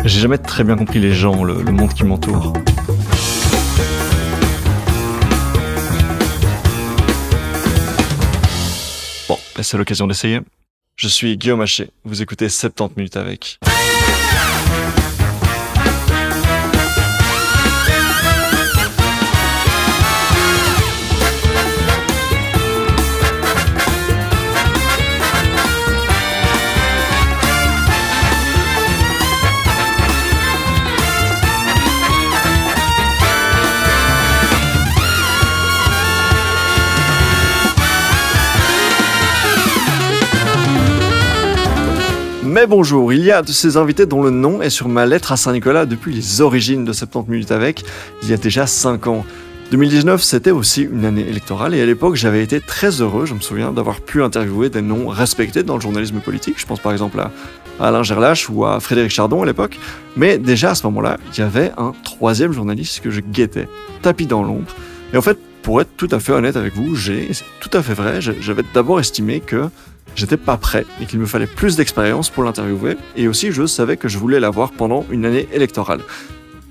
J'ai jamais très bien compris les gens, le monde qui m'entoure. Bon, c'est l'occasion d'essayer. Je suis Guillaume Haché, vous écoutez 70 minutes avec. Mais bonjour, il y a de ces invités dont le nom est sur ma lettre à Saint-Nicolas depuis les origines de 70 minutes avec, il y a déjà 5 ans. 2019, c'était aussi une année électorale et à l'époque, j'avais été très heureux, je me souviens, d'avoir pu interviewer des noms respectés dans le journalisme politique. Je pense par exemple à Alain Gerlache ou à Frédéric Chardon à l'époque. Mais déjà à ce moment-là, il y avait un troisième journaliste que je guettais, tapis dans l'ombre. Et en fait, pour être tout à fait honnête avec vous, c'est tout à fait vrai, j'avais d'abord estimé que j'étais pas prêt et qu'il me fallait plus d'expérience pour l'interviewer et aussi je savais que je voulais l'avoir pendant une année électorale.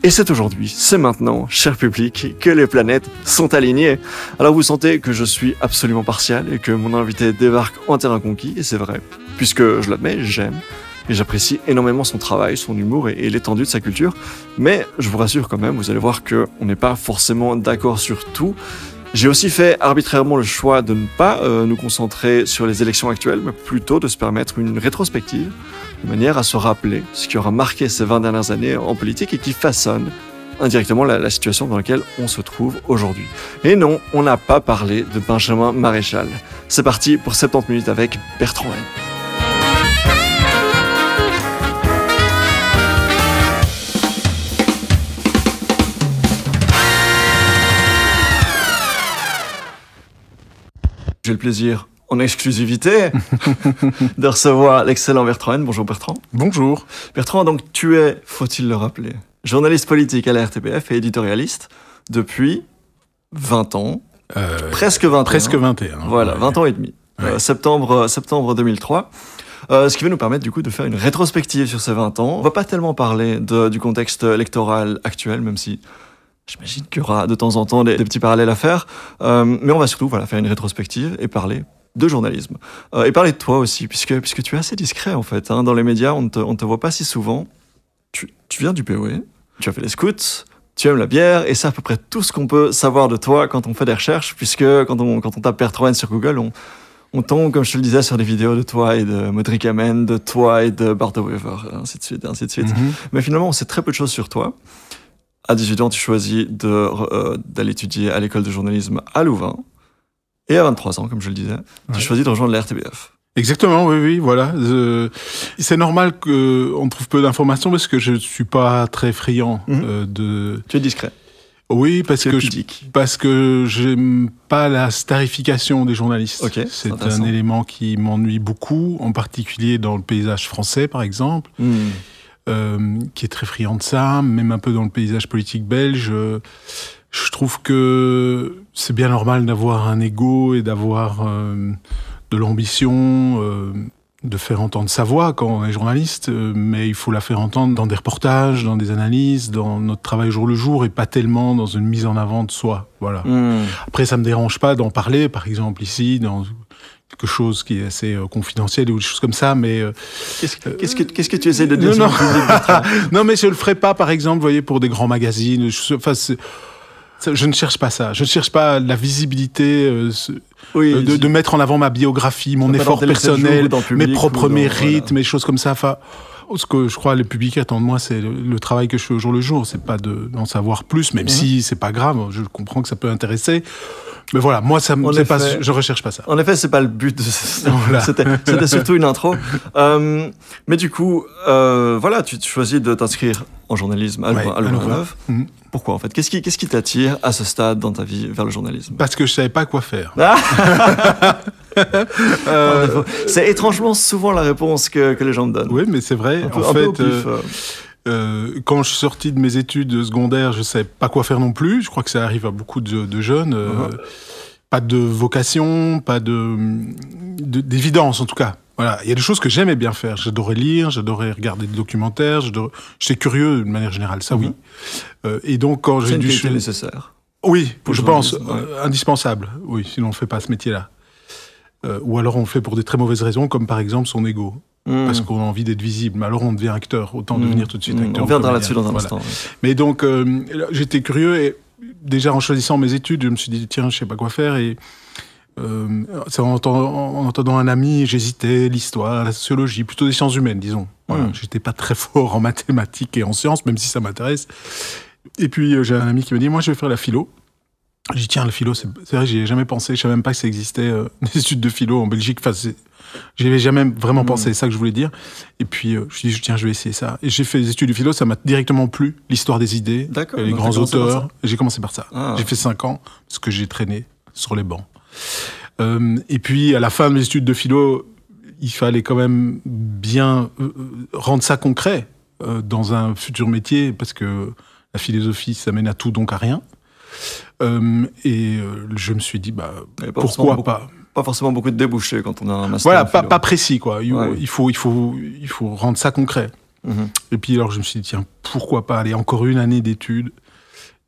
Et c'est aujourd'hui, c'est maintenant, cher public, que les planètes sont alignées. Alors vous sentez que je suis absolument partial et que mon invité débarque en terrain conquis, et c'est vrai, puisque je l'admets, j'aime et j'apprécie énormément son travail, son humour et l'étendue de sa culture, mais je vous rassure quand même, vous allez voir qu'on n'est pas forcément d'accord sur tout. J'ai aussi fait arbitrairement le choix de ne pas nous concentrer sur les élections actuelles, mais plutôt de se permettre une rétrospective, de manière à se rappeler ce qui aura marqué ces 20 dernières années en politique et qui façonne indirectement la situation dans laquelle on se trouve aujourd'hui. Et non, on n'a pas parlé de Benjamin Maréchal. C'est parti pour 70 minutes avec Bertrand Haine. J'ai le plaisir, en exclusivité, de recevoir l'excellent Bertrand Haine. Bonjour Bertrand. Bonjour. Bertrand, donc tu es, faut-il le rappeler, journaliste politique à la RTBF et éditorialiste depuis 20 ans. Presque 21. Presque 21. Voilà, 20 ans et demi. Ouais. Septembre 2003. Ce qui va nous permettre du coup de faire une rétrospective sur ces 20 ans. On va pas tellement parler du contexte électoral actuel, même si j'imagine qu'il y aura de temps en temps des petits parallèles à faire, mais on va surtout faire une rétrospective et parler de journalisme. Et parler de toi aussi, puisque tu es assez discret en fait. Dans les médias, on ne te voit pas si souvent. Tu viens du POE, tu as fait les scouts, tu aimes la bière, et c'est à peu près tout ce qu'on peut savoir de toi quand on fait des recherches, puisque quand on tape Bertrand Haine sur Google, on tombe, comme je te le disais, sur des vidéos de toi et de Modric Amen, de toi et de Bart de Wever, ainsi de suite, ainsi de suite. Mm-hmm. Mais finalement, on sait très peu de choses sur toi. À 18 ans, tu choisis d'aller étudier à l'école de journalisme à Louvain. Et à 23 ans, comme je le disais, tu choisis de rejoindre la RTBF. Exactement, oui, voilà. C'est normal qu'on trouve peu d'informations parce que je ne suis pas très friand de... Tu es discret. Oui, parce que j'aime pas la starification des journalistes. Okay, c'est un élément qui m'ennuie beaucoup, en particulier dans le paysage français, par exemple. Qui est très friand de ça, même un peu dans le paysage politique belge. Je trouve que c'est bien normal d'avoir un ego et d'avoir de l'ambition, de faire entendre sa voix quand on est journaliste, mais il faut la faire entendre dans des reportages, dans des analyses, dans notre travail au jour le jour, et pas tellement dans une mise en avant de soi. Voilà. Après, ça me dérange pas d'en parler, par exemple ici, dans quelque chose qui est assez confidentiel ou des choses comme ça, mais... Qu'est-ce que tu essaies de dire sur le public? Non, mais je le ferai pas, par exemple, vous voyez, pour des grands magazines. Je ne cherche pas ça. Je ne cherche pas la visibilité de mettre en avant ma biographie, mon effort personnel, mes propres mérites, mes choses comme ça. Ce que je crois les publics attendent de moi, c'est le travail que je fais au jour le jour. C'est pas d'en savoir plus, même si c'est pas grave. Je comprends que ça peut intéresser. Mais voilà, moi, je recherche pas ça. En effet, c'est pas le but de c'était surtout une intro. Mais du coup, tu choisis de t'inscrire en journalisme à Louvain. Pourquoi, en fait? Qu'est-ce qui t'attire à ce stade dans ta vie vers le journalisme? Parce que je savais pas quoi faire. C'est étrangement souvent la réponse que les gens me donnent. Oui, mais c'est vrai. Quand je suis sorti de mes études secondaires, je ne savais pas quoi faire non plus. Je crois que ça arrive à beaucoup de jeunes. Pas de vocation, pas d'évidence en tout cas. Voilà, il y a des choses que j'aimais bien faire. J'adorais lire, j'adorais regarder des documentaires, j'étais curieux de manière générale, ça oui. Et donc quand j'ai dû... C'est une qualité nécessaire. Oui, je pense, indispensable. Oui, sinon on ne fait pas ce métier-là. Ou alors on le fait pour des très mauvaises raisons, comme par exemple son ego. Parce qu'on a envie d'être visible. Mais alors on devient acteur, autant devenir tout de suite acteur. On viendra là-dessus dans un instant. Oui. Mais donc, j'étais curieux et déjà en choisissant mes études, je me suis dit, tiens, je sais pas quoi faire. Et en entendant un ami, j'hésitais, l'histoire, la sociologie, plutôt des sciences humaines, disons. Voilà. J'étais pas très fort en mathématiques et en sciences, même si ça m'intéresse. Et puis j'ai un ami qui me dit, moi je vais faire la philo. J'ai dit, tiens, le philo, c'est vrai, j'y ai jamais pensé. Je savais même pas que ça existait, des études de philo en Belgique. Enfin, j'y avais jamais vraiment pensé, c'est ça que je voulais dire. Et puis, je me suis dit, tiens, je vais essayer ça. Et j'ai fait des études de philo, ça m'a directement plu, l'histoire des idées, les grands auteurs. J'ai commencé par ça. J'ai fait 5 ans, parce que j'ai traîné sur les bancs. Et puis, à la fin de mes études de philo, il fallait quand même bien rendre ça concret dans un futur métier, parce que la philosophie, ça mène à tout, donc à rien. Je me suis dit, pourquoi pas. Pas forcément beaucoup de débouchés quand on a un master. Voilà, pas précis, quoi. Il faut rendre ça concret. Et puis alors, je me suis dit, tiens, pourquoi pas aller encore une année d'études,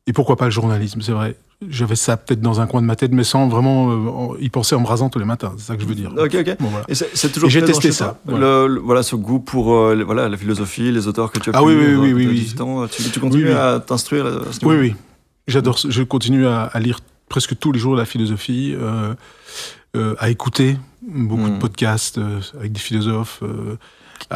et pourquoi pas le journalisme, c'est vrai. J'avais ça peut-être dans un coin de ma tête, mais sans vraiment y penser en me rasant tous les matins, c'est ça que je veux dire. Ok. Bon, voilà. Et c'est toujours. Et j'ai testé ça. Voilà, ce goût pour la philosophie, les auteurs que tu as pu lire. Oui. Tu continues à t'instruire à ce niveau. Oui. J'adore. Je continue à lire presque tous les jours la philosophie, à écouter beaucoup de podcasts avec des philosophes.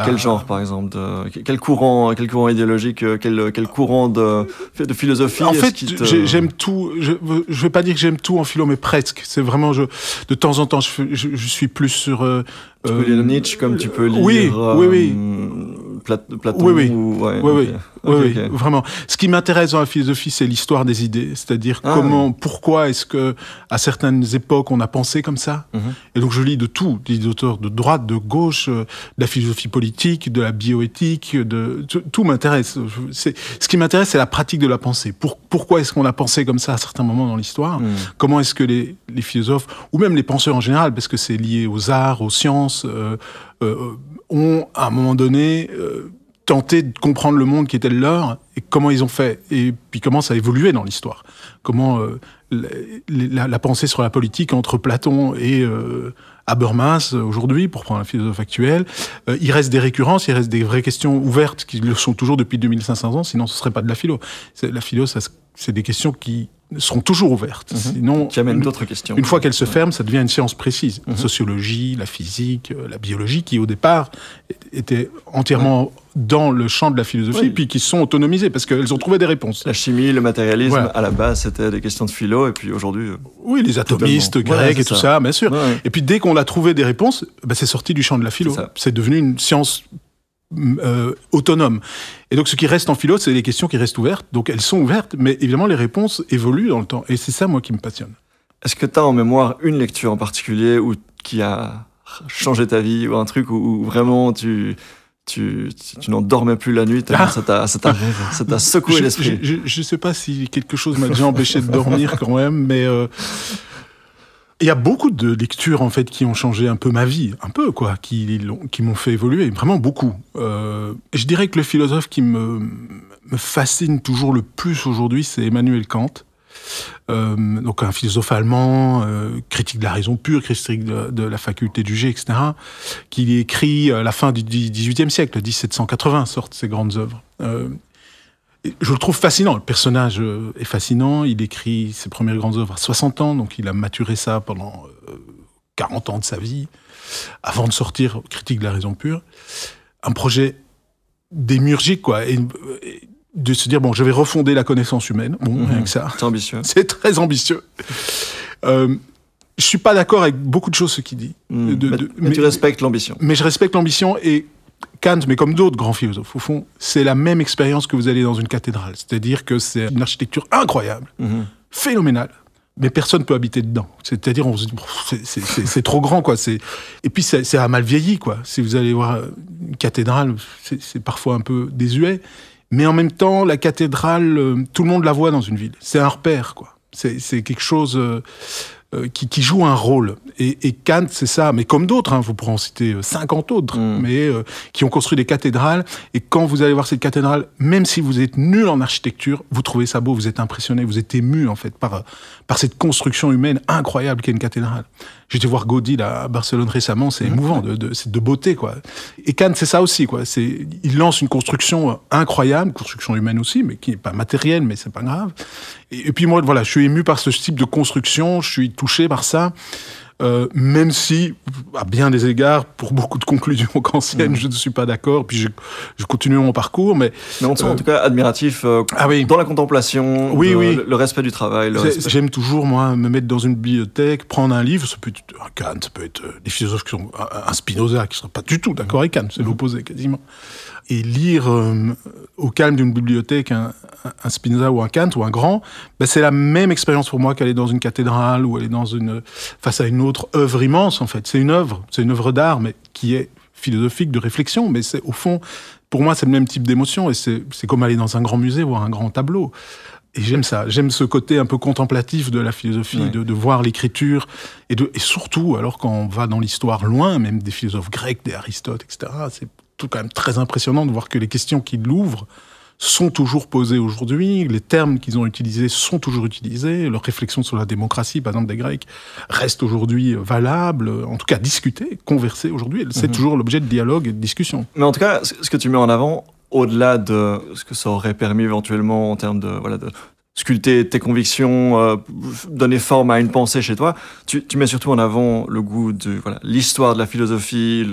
Quel genre, par exemple, quel courant idéologique, quel courant de philosophie? En fait, j'aime tout. Je vais pas dire que j'aime tout en philo, mais presque. C'est vraiment, de temps en temps, je suis plus sur. Tu peux lire Nietzsche comme tu peux lire. Oui. Platon. Oui, vraiment. Ce qui m'intéresse dans la philosophie, c'est l'histoire des idées, c'est-à-dire pourquoi est-ce que à certaines époques on a pensé comme ça. Et donc je lis de tout, des auteurs de droite, de gauche, de la philosophie politique, de la bioéthique, tout m'intéresse. Ce qui m'intéresse, c'est la pratique de la pensée. Pourquoi est-ce qu'on a pensé comme ça à certains moments dans l'histoire? Comment est-ce que les philosophes, ou même les penseurs en général, parce que c'est lié aux arts, aux sciences, ont, à un moment donné, tenté de comprendre le monde qui était le leur, et comment ils ont fait, et puis comment ça a évolué dans l'histoire. Comment la pensée sur la politique entre Platon et Habermas, aujourd'hui, pour prendre un philosophe actuel, il reste des récurrences, il reste des vraies questions ouvertes, qui le sont toujours depuis 2500 ans, sinon ce serait pas de la philo. La philo, c'est des questions qui seront toujours ouvertes. Sinon, qui amènent d'autres questions. Une fois qu'elles se ferment, ça devient une science précise. La sociologie, la physique, la biologie, qui au départ étaient entièrement dans le champ de la philosophie, puis qui se sont autonomisées, parce qu'elles ont trouvé des réponses. La chimie, le matérialisme, à la base, c'était des questions de philo, et puis aujourd'hui... Oui, les atomistes grecs et tout ça, bien sûr. Et puis dès qu'on a trouvé des réponses, c'est sorti du champ de la philo. C'est devenu une science autonome. Et donc ce qui reste en philo, c'est les questions qui restent ouvertes. Donc elles sont ouvertes, mais évidemment les réponses évoluent dans le temps. Et c'est ça, moi, qui me passionne. Est-ce que tu as en mémoire une lecture en particulier qui a changé ta vie, ou un truc où vraiment tu n'en dormais plus la nuit, ça t'a secoué l'esprit? Je sais pas si quelque chose m'a déjà empêché de dormir quand même, mais... Il y a beaucoup de lectures, en fait, qui ont changé un peu ma vie, qui m'ont fait évoluer, vraiment beaucoup. Je dirais que le philosophe qui me fascine toujours le plus aujourd'hui, c'est Emmanuel Kant. Donc un philosophe allemand, critique de la raison pure, critique de la faculté de juger, etc., qui écrit à la fin du XVIIIe siècle, 1780, sortent ses grandes œuvres. Je le trouve fascinant, le personnage est fascinant, il écrit ses premières grandes œuvres à 60 ans, donc il a maturé ça pendant 40 ans de sa vie, avant de sortir Critique de la raison pure. Un projet démiurgique, et de se dire, je vais refonder la connaissance humaine, rien que ça. C'est ambitieux. C'est très ambitieux. Je suis pas d'accord avec beaucoup de choses, ce qu'il dit. Mais tu respectes l'ambition. Mais je respecte l'ambition, et Kant, mais comme d'autres grands philosophes, au fond, c'est la même expérience que vous allez dans une cathédrale. C'est-à-dire que c'est une architecture incroyable, phénoménale, mais personne ne peut habiter dedans. C'est-à-dire, on se dit, c'est trop grand, Et puis, c'est à mal vieilli, Si vous allez voir une cathédrale, c'est parfois un peu désuet. Mais en même temps, la cathédrale, tout le monde la voit dans une ville. C'est un repère, C'est quelque chose qui jouent un rôle. Et Kant, c'est ça, mais comme d'autres, vous pourrez en citer 50 autres, mais qui ont construit des cathédrales. Et quand vous allez voir cette cathédrale, même si vous êtes nul en architecture, vous trouvez ça beau, vous êtes impressionné, vous êtes ému en fait par cette construction humaine incroyable qu'est une cathédrale. J'étais voir Gaudí là, à Barcelone récemment, c'est émouvant, c'est de beauté, quoi. Et Kant, c'est ça aussi, quoi. Il lance une construction incroyable, construction humaine aussi, mais qui n'est pas matérielle, mais c'est pas grave. Et puis moi, voilà, je suis ému par ce type de construction, je suis touché par ça. Même si, à bien des égards, pour beaucoup de conclusions kantiennes, je ne suis pas d'accord, puis je continue mon parcours, mais on te sent en tout cas admiratif dans la contemplation, le respect du travail. J'aime toujours, moi, me mettre dans une bibliothèque, prendre un livre, ça peut être un Kant, ça peut être des philosophes qui sont un Spinoza, qui ne sera pas du tout d'accord avec Kant, c'est l'opposé quasiment. Et lire au calme d'une bibliothèque un Spinoza ou un Kant ou un grand, c'est la même expérience pour moi qu'aller dans une cathédrale ou aller face à une autre œuvre immense, en fait. C'est une œuvre d'art, mais qui est philosophique, de réflexion, mais c'est, au fond, pour moi, c'est le même type d'émotion, et c'est comme aller dans un grand musée, voir un grand tableau. Et j'aime ça, j'aime ce côté un peu contemplatif de la philosophie, de voir l'écriture, et surtout, alors quand on va dans l'histoire loin, même des philosophes grecs, des Aristote, etc., c'est quand même très impressionnant de voir que les questions qu'il ouvre sont toujours posées aujourd'hui, les termes qu'ils ont utilisés sont toujours utilisés, leurs réflexions sur la démocratie, par exemple des Grecs, restent aujourd'hui valables, en tout cas discutées, conversées aujourd'hui, c'est toujours l'objet de dialogue et de discussion. Mais en tout cas, ce que tu mets en avant, au-delà de ce que ça aurait permis éventuellement en termes de sculpter tes convictions, donner forme à une pensée chez toi, tu mets surtout en avant le goût de l'histoire de la philosophie,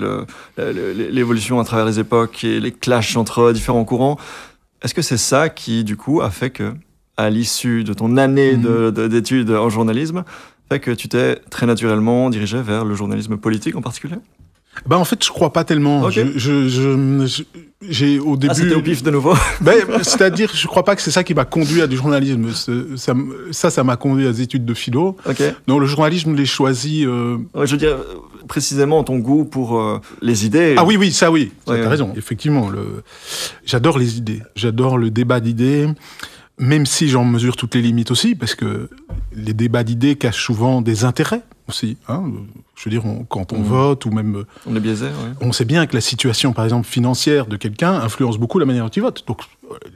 l'évolution à travers les époques et les clashs entre différents courants. Est-ce que c'est ça qui, du coup, a fait que, à l'issue de ton année d'études en journalisme, fait que tu t'es très naturellement dirigé vers le journalisme politique en particulier ? En fait, je crois pas tellement. Okay. J'ai au début. C'était au pif de nouveau. C'est-à-dire, je crois pas que c'est ça qui m'a conduit à du journalisme. Ça m'a conduit à des études de philo. Okay. Donc le journalisme, je l'ai choisi. Je veux dire précisément ton goût pour les idées. Ah oui, ça oui. T'as raison. Effectivement, j'adore les idées. J'adore le débat d'idées. Même si j'en mesure toutes les limites aussi, parce que les débats d'idées cachent souvent des intérêts aussi. Je veux dire, quand on vote ou même... On est biaisé, on sait bien que la situation, par exemple, financière de quelqu'un influence beaucoup la manière dont il vote. Donc,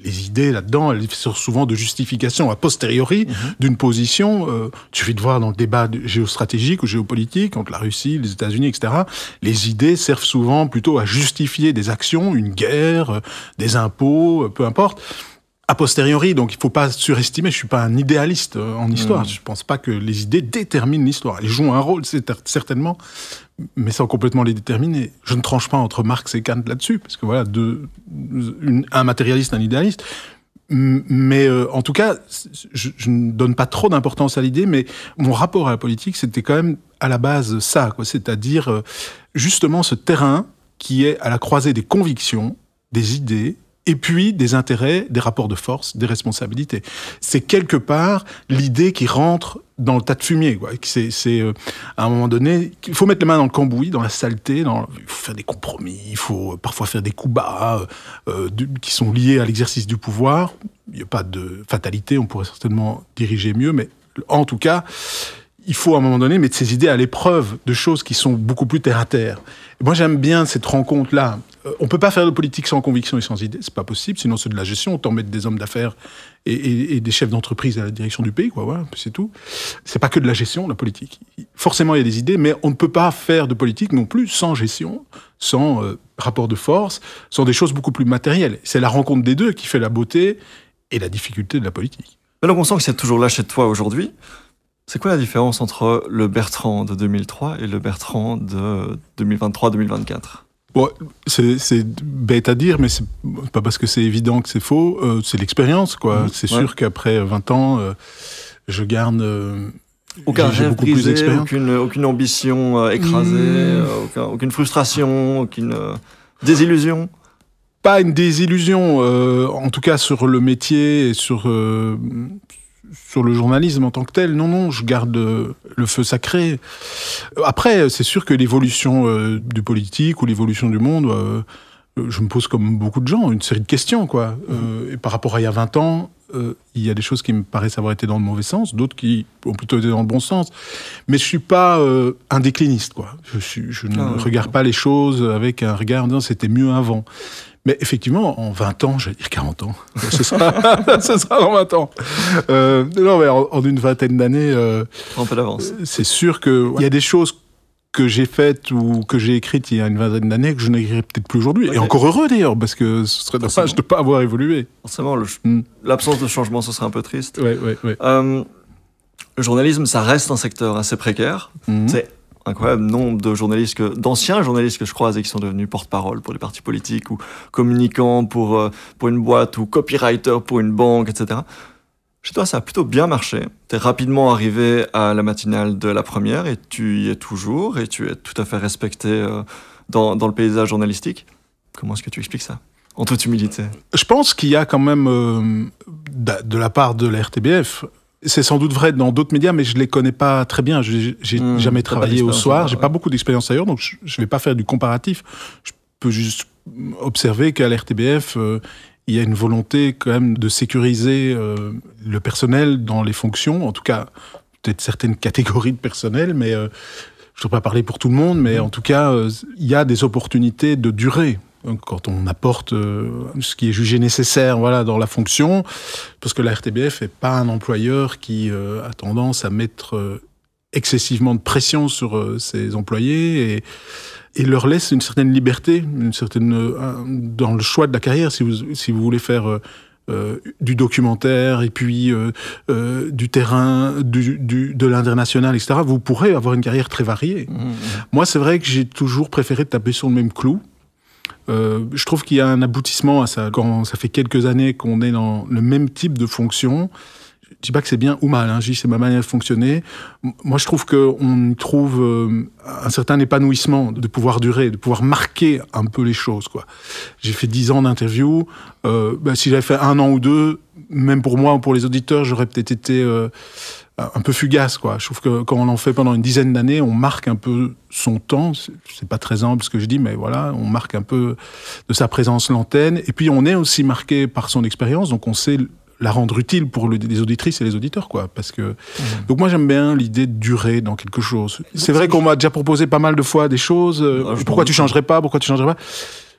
les idées, là-dedans, elles servent souvent de justification a posteriori d'une position. Il suffit de voir dans le débat géostratégique ou géopolitique entre la Russie, les États-Unis, etc. Les idées servent souvent plutôt à justifier des actions, une guerre, des impôts, peu importe. A posteriori, donc il ne faut pas surestimer, je ne suis pas un idéaliste en histoire, je ne pense pas que les idées déterminent l'histoire. Elles jouent un rôle, certainement, mais sans complètement les déterminer. Je ne tranche pas entre Marx et Kant là-dessus, parce que voilà, un matérialiste, un idéaliste. Mais en tout cas, je ne donne pas trop d'importance à l'idée, mais mon rapport à la politique, c'était quand même à la base ça, c'est-à-dire justement ce terrain qui est à la croisée des convictions, des idées, et puis des intérêts, des rapports de force, des responsabilités. C'est quelque part l'idée qui rentre dans le tas de fumier, quoi. C'est à un moment donné, il faut mettre les mains dans le cambouis, dans la saleté, il faut faire des compromis, il faut parfois faire des coups bas qui sont liés à l'exercice du pouvoir. Il n'y a pas de fatalité, on pourrait certainement diriger mieux, mais en tout cas, il faut à un moment donné mettre ses idées à l'épreuve de choses qui sont beaucoup plus terre à terre. Et moi, j'aime bien cette rencontre-là. On peut pas faire de politique sans conviction et sans idées, c'est pas possible, sinon c'est de la gestion, autant mettre des hommes d'affaires et des chefs d'entreprise à la direction du pays, quoi, voilà, c'est tout. C'est pas que de la gestion, la politique. Forcément, il y a des idées, mais on ne peut pas faire de politique non plus sans gestion, sans rapport de force, sans des choses beaucoup plus matérielles. C'est la rencontre des deux qui fait la beauté et la difficulté de la politique. Mais donc on sent que c'est toujours là chez toi aujourd'hui. C'est quoi la différence entre le Bertrand de 2003 et le Bertrand de 2023-2024 ? Bon, c'est bête à dire, mais c'est pas parce que c'est évident que c'est faux. C'est l'expérience, quoi. C'est sûr qu'après 20 ans, je garde... aucun rêve brisé, aucune ambition écrasée, aucune frustration, aucune désillusion. Pas une désillusion, en tout cas sur le métier et sur le journalisme en tant que tel. Non, je garde le feu sacré. Après, c'est sûr que l'évolution du politique ou l'évolution du monde je me pose comme beaucoup de gens une série de questions, quoi. Et par rapport à il y a 20 ans, il y a des choses qui me paraissent avoir été dans le mauvais sens, d'autres qui ont plutôt été dans le bon sens. Mais je suis pas un décliniste, quoi. Je ne regarde pas les choses avec un regard en disant c'était mieux avant. Mais effectivement, en 20 ans, j'allais dire 40 ans, ce sera dans 20 ans. Non, mais en une vingtaine d'années, un peu d'avance. C'est sûr qu'il y a des choses que j'ai faites ou que j'ai écrites il y a une vingtaine d'années que je n'écrirai peut-être plus aujourd'hui. Okay. Et encore heureux d'ailleurs, parce que ce serait dommage de ne pas avoir évolué. Forcément, l'absence de changement, ce serait un peu triste. Ouais. Le journalisme, ça reste un secteur assez précaire. C'est incroyable nombre de d'anciens journalistes que je croise et qui sont devenus porte-parole pour les partis politiques ou communicants pour une boîte ou copywriter pour une banque, etc. Chez toi, ça a plutôt bien marché. Tu es rapidement arrivé à la matinale de la première et tu y es toujours et tu es tout à fait respecté dans le paysage journalistique. Comment est-ce que tu expliques ça, en toute humilité? Je pense qu'il y a quand même, de la part de la RTBF, c'est sans doute vrai dans d'autres médias, mais je ne les connais pas très bien. J'ai jamais travaillé au soir, j'ai pas beaucoup d'expérience ailleurs, donc je ne vais pas faire du comparatif. Je peux juste observer qu'à la RTBF, il y a une volonté quand même de sécuriser le personnel dans les fonctions, en tout cas peut-être certaines catégories de personnel, mais je ne voudrais pas parler pour tout le monde, mais en tout cas, il y a des opportunités de durée. Quand on apporte ce qui est jugé nécessaire, voilà, dans la fonction, parce que la RTBF n'est pas un employeur qui a tendance à mettre excessivement de pression sur ses employés et leur laisse une certaine liberté, dans le choix de la carrière. Si vous voulez faire du documentaire et puis du terrain, de l'international, etc., vous pourrez avoir une carrière très variée. Moi, c'est vrai que j'ai toujours préféré taper sur le même clou. Je trouve qu'il y a un aboutissement à ça. Quand ça fait quelques années qu'on est dans le même type de fonction, je dis pas que c'est bien ou mal, je dis c'est ma manière de fonctionner. Moi, je trouve qu'on trouve un certain épanouissement de pouvoir durer, de pouvoir marquer un peu les choses, quoi. J'ai fait 10 ans d'interview. Si j'avais fait 1 an ou 2, même pour moi ou pour les auditeurs, j'aurais peut-être été un peu fugace, quoi. Je trouve que quand on en fait pendant une dizaine d'années, on marque un peu son temps. C'est pas très humble ce que je dis, mais voilà, on marque un peu de sa présence l'antenne. Et puis on est aussi marqué par son expérience, donc on sait la rendre utile pour les auditrices et les auditeurs, quoi. Parce que donc moi j'aime bien l'idée de durer dans quelque chose. C'est vrai qu'on m'a déjà proposé pas mal de fois des choses. Pourquoi tu changerais pas?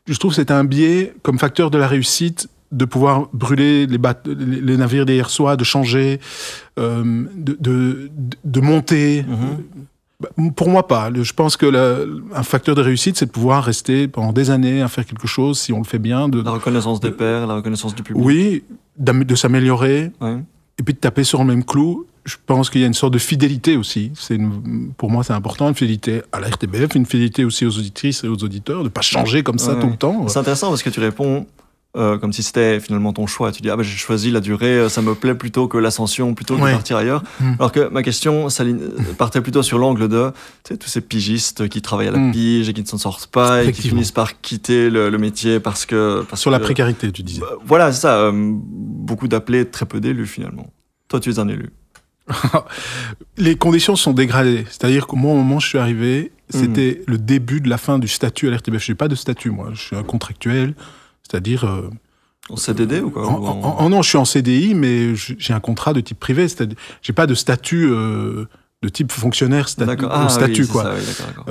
Je trouve que c'est un biais comme facteur de la réussite, de pouvoir brûler les navires derrière soi, de changer, de monter. Pour moi, pas. Je pense que un facteur de réussite, c'est de pouvoir rester pendant des années à faire quelque chose, si on le fait bien. La reconnaissance des pairs, la reconnaissance du public. Oui, de s'améliorer, et puis de taper sur le même clou. Je pense qu'il y a une sorte de fidélité aussi. Pour moi, c'est important, une fidélité à la RTBF, une fidélité aussi aux auditrices et aux auditeurs, de ne pas changer comme ça tout le temps. C'est intéressant parce que tu réponds comme si c'était finalement ton choix. Tu dis, j'ai choisi la durée, ça me plaît plutôt que l'ascension, plutôt que de partir ailleurs. Alors que ma question partait plutôt sur l'angle de tous ces pigistes qui travaillent à la pige et qui ne s'en sortent pas et qui finissent par quitter le métier parce que... Sur la précarité, tu disais. Voilà, c'est ça. Beaucoup d'appelés, très peu d'élus finalement. Toi, tu es un élu. Les conditions sont dégradées. C'est-à-dire qu'au moment où je suis arrivé, c'était le début de la fin du statut à l'RTBF. Je n'ai pas de statut, moi. Je suis un contractuel. C'est-à-dire... en CDD ou quoi? Non, je suis en CDI, mais j'ai un contrat de type privé. C'est-à-dire, j'ai pas de statut de type fonctionnaire, statut, quoi. Ça, oui, d'accord.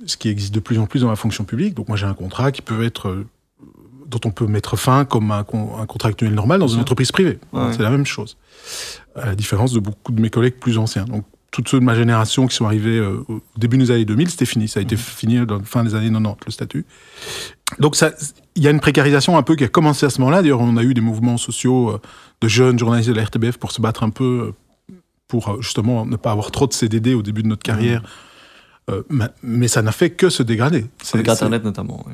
Ce qui existe de plus en plus dans la fonction publique. Donc moi, j'ai un contrat qui peut être... dont on peut mettre fin comme un contractuel normal dans une entreprise privée. C'est la même chose. À la différence de beaucoup de mes collègues plus anciens. Donc, tous ceux de ma génération qui sont arrivés au début des années 2000, c'était fini. Ça a été fini dans la fin des années 90, le statut. Donc, il y a une précarisation un peu qui a commencé à ce moment-là. D'ailleurs, on a eu des mouvements sociaux de jeunes journalistes de la RTBF pour se battre un peu pour justement ne pas avoir trop de CDD au début de notre carrière. Mais ça n'a fait que se dégrader. Avec Internet notamment, oui.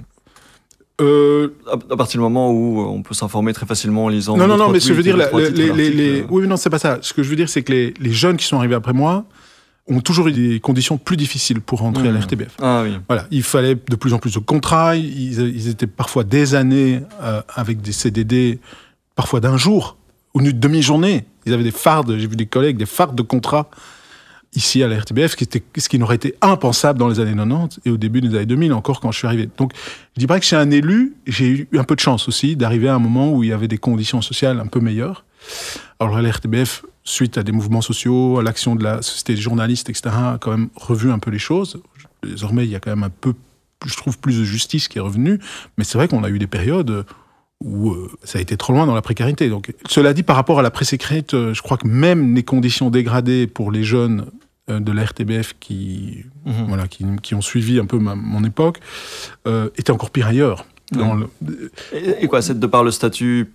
À partir du moment où on peut s'informer très facilement en lisant... Non, mais ce que je veux dire... Oui, mais non, c'est pas ça. Ce que je veux dire, c'est que les jeunes qui sont arrivés après moi ont toujours eu des conditions plus difficiles pour rentrer à la RTBF. Voilà, il fallait de plus en plus de contrats, ils étaient parfois des années avec des CDD, parfois d'un jour, ou d'une demi-journée. Ils avaient des fardes, j'ai vu des collègues, des fardes de contrats. ici à la RTBF, ce qui n'aurait été impensable dans les années 90 et au début des années 2000, encore quand je suis arrivé. Donc, je dirais que chez un élu, j'ai eu un peu de chance aussi d'arriver à un moment où il y avait des conditions sociales un peu meilleures. Alors, la RTBF, suite à des mouvements sociaux, à l'action de la société des journalistes, etc., a quand même revu un peu les choses. Désormais, il y a quand même un peu, je trouve, plus de justice qui est revenue. Mais c'est vrai qu'on a eu des périodes où ça a été trop loin dans la précarité. Donc, cela dit, par rapport à la presse écrite, je crois que même les conditions dégradées pour les jeunes de la RTBF qui ont suivi un peu mon époque étaient encore pires ailleurs. Et quoi, c'est de par le statut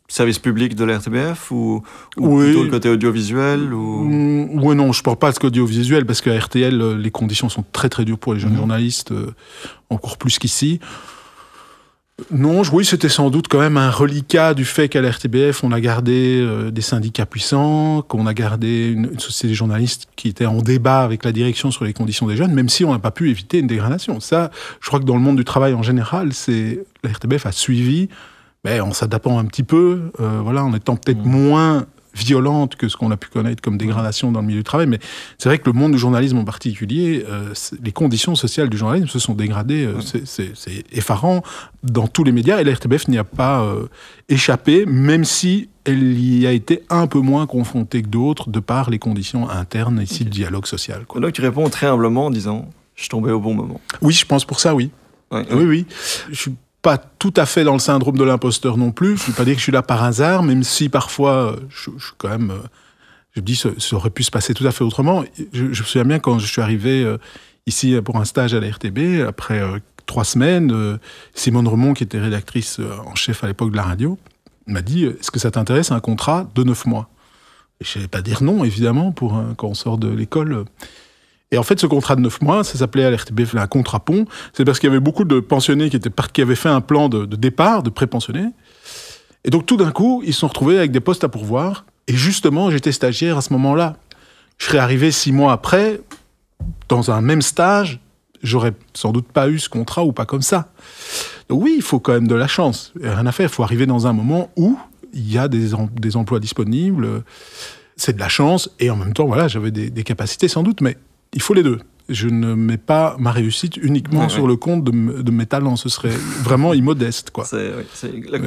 service public de la RTBF ou plutôt le côté audiovisuel Oui, non, je ne parle pas de ce qu'audiovisuel, parce qu'à RTL, les conditions sont très très dures pour les jeunes journalistes, encore plus qu'ici. Non, oui, c'était sans doute quand même un reliquat du fait qu'à la RTBF, on a gardé des syndicats puissants, qu'on a gardé une société des journalistes qui était en débat avec la direction sur les conditions des jeunes, même si on n'a pas pu éviter une dégradation. Ça, je crois que dans le monde du travail en général, la RTBF a suivi, en s'adaptant un petit peu, en étant peut-être moins violente que ce qu'on a pu connaître comme dégradation dans le milieu du travail. Mais c'est vrai que le monde du journalisme en particulier, les conditions sociales du journalisme se sont dégradées. C'est effarant dans tous les médias. Et la RTBF n'y a pas échappé, même si elle y a été un peu moins confrontée que d'autres de par les conditions internes ici du dialogue social. Quoi. Donc tu réponds très humblement en disant « je suis tombé au bon moment ». Oui, je pense pour ça, oui. Oui. Je suis pas tout à fait dans le syndrome de l'imposteur non plus. Je ne veux pas dire que je suis là par hasard, même si parfois, je quand même... je me dis, ça aurait pu se passer tout à fait autrement. Je me souviens bien quand je suis arrivé ici pour un stage à la RTB, après 3 semaines, Simone Remond, qui était rédactrice en chef à l'époque de la radio, m'a dit « Est-ce que ça t'intéresse un contrat de 9 mois ?» Et je ne savais pas dire non, évidemment, quand on sort de l'école. Et en fait, ce contrat de 9 mois, ça s'appelait à l'RTBF un contrat pont. C'est parce qu'il y avait beaucoup de pensionnés qui avaient fait un plan de départ, de pré-pensionnés. Et donc, tout d'un coup, ils se sont retrouvés avec des postes à pourvoir. Et justement, j'étais stagiaire à ce moment-là. Je serais arrivé 6 mois après, dans un même stage, j'aurais sans doute pas eu ce contrat ou pas comme ça. Donc oui, il faut quand même de la chance. Il n'y a rien à faire. Il faut arriver dans un moment où il y a des emplois disponibles. C'est de la chance. Et en même temps, voilà, j'avais des capacités sans doute, mais il faut les deux. Je ne mets pas ma réussite uniquement sur le compte de mes talents. Ce serait vraiment immodeste, quoi. C'est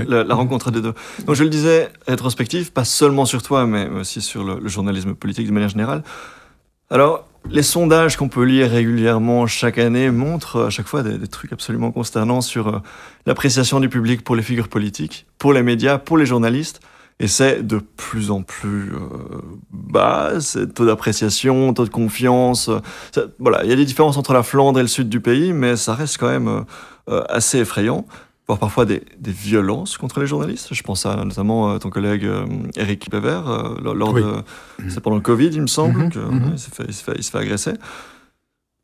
la rencontre des deux. Donc je le disais, rétrospective, pas seulement sur toi, mais aussi sur le journalisme politique de manière générale. Alors, les sondages qu'on peut lire régulièrement chaque année montrent à chaque fois des trucs absolument consternants sur l'appréciation du public pour les figures politiques, pour les médias, pour les journalistes. Et c'est de plus en plus bas, c'est taux d'appréciation, taux de confiance. Voilà, il y a des différences entre la Flandre et le sud du pays, mais ça reste quand même assez effrayant. Voire parfois des violences contre les journalistes. Je pense à notamment ton collègue Éric Pévert, c'est pendant le Covid, il me semble, qu'il se fait agresser.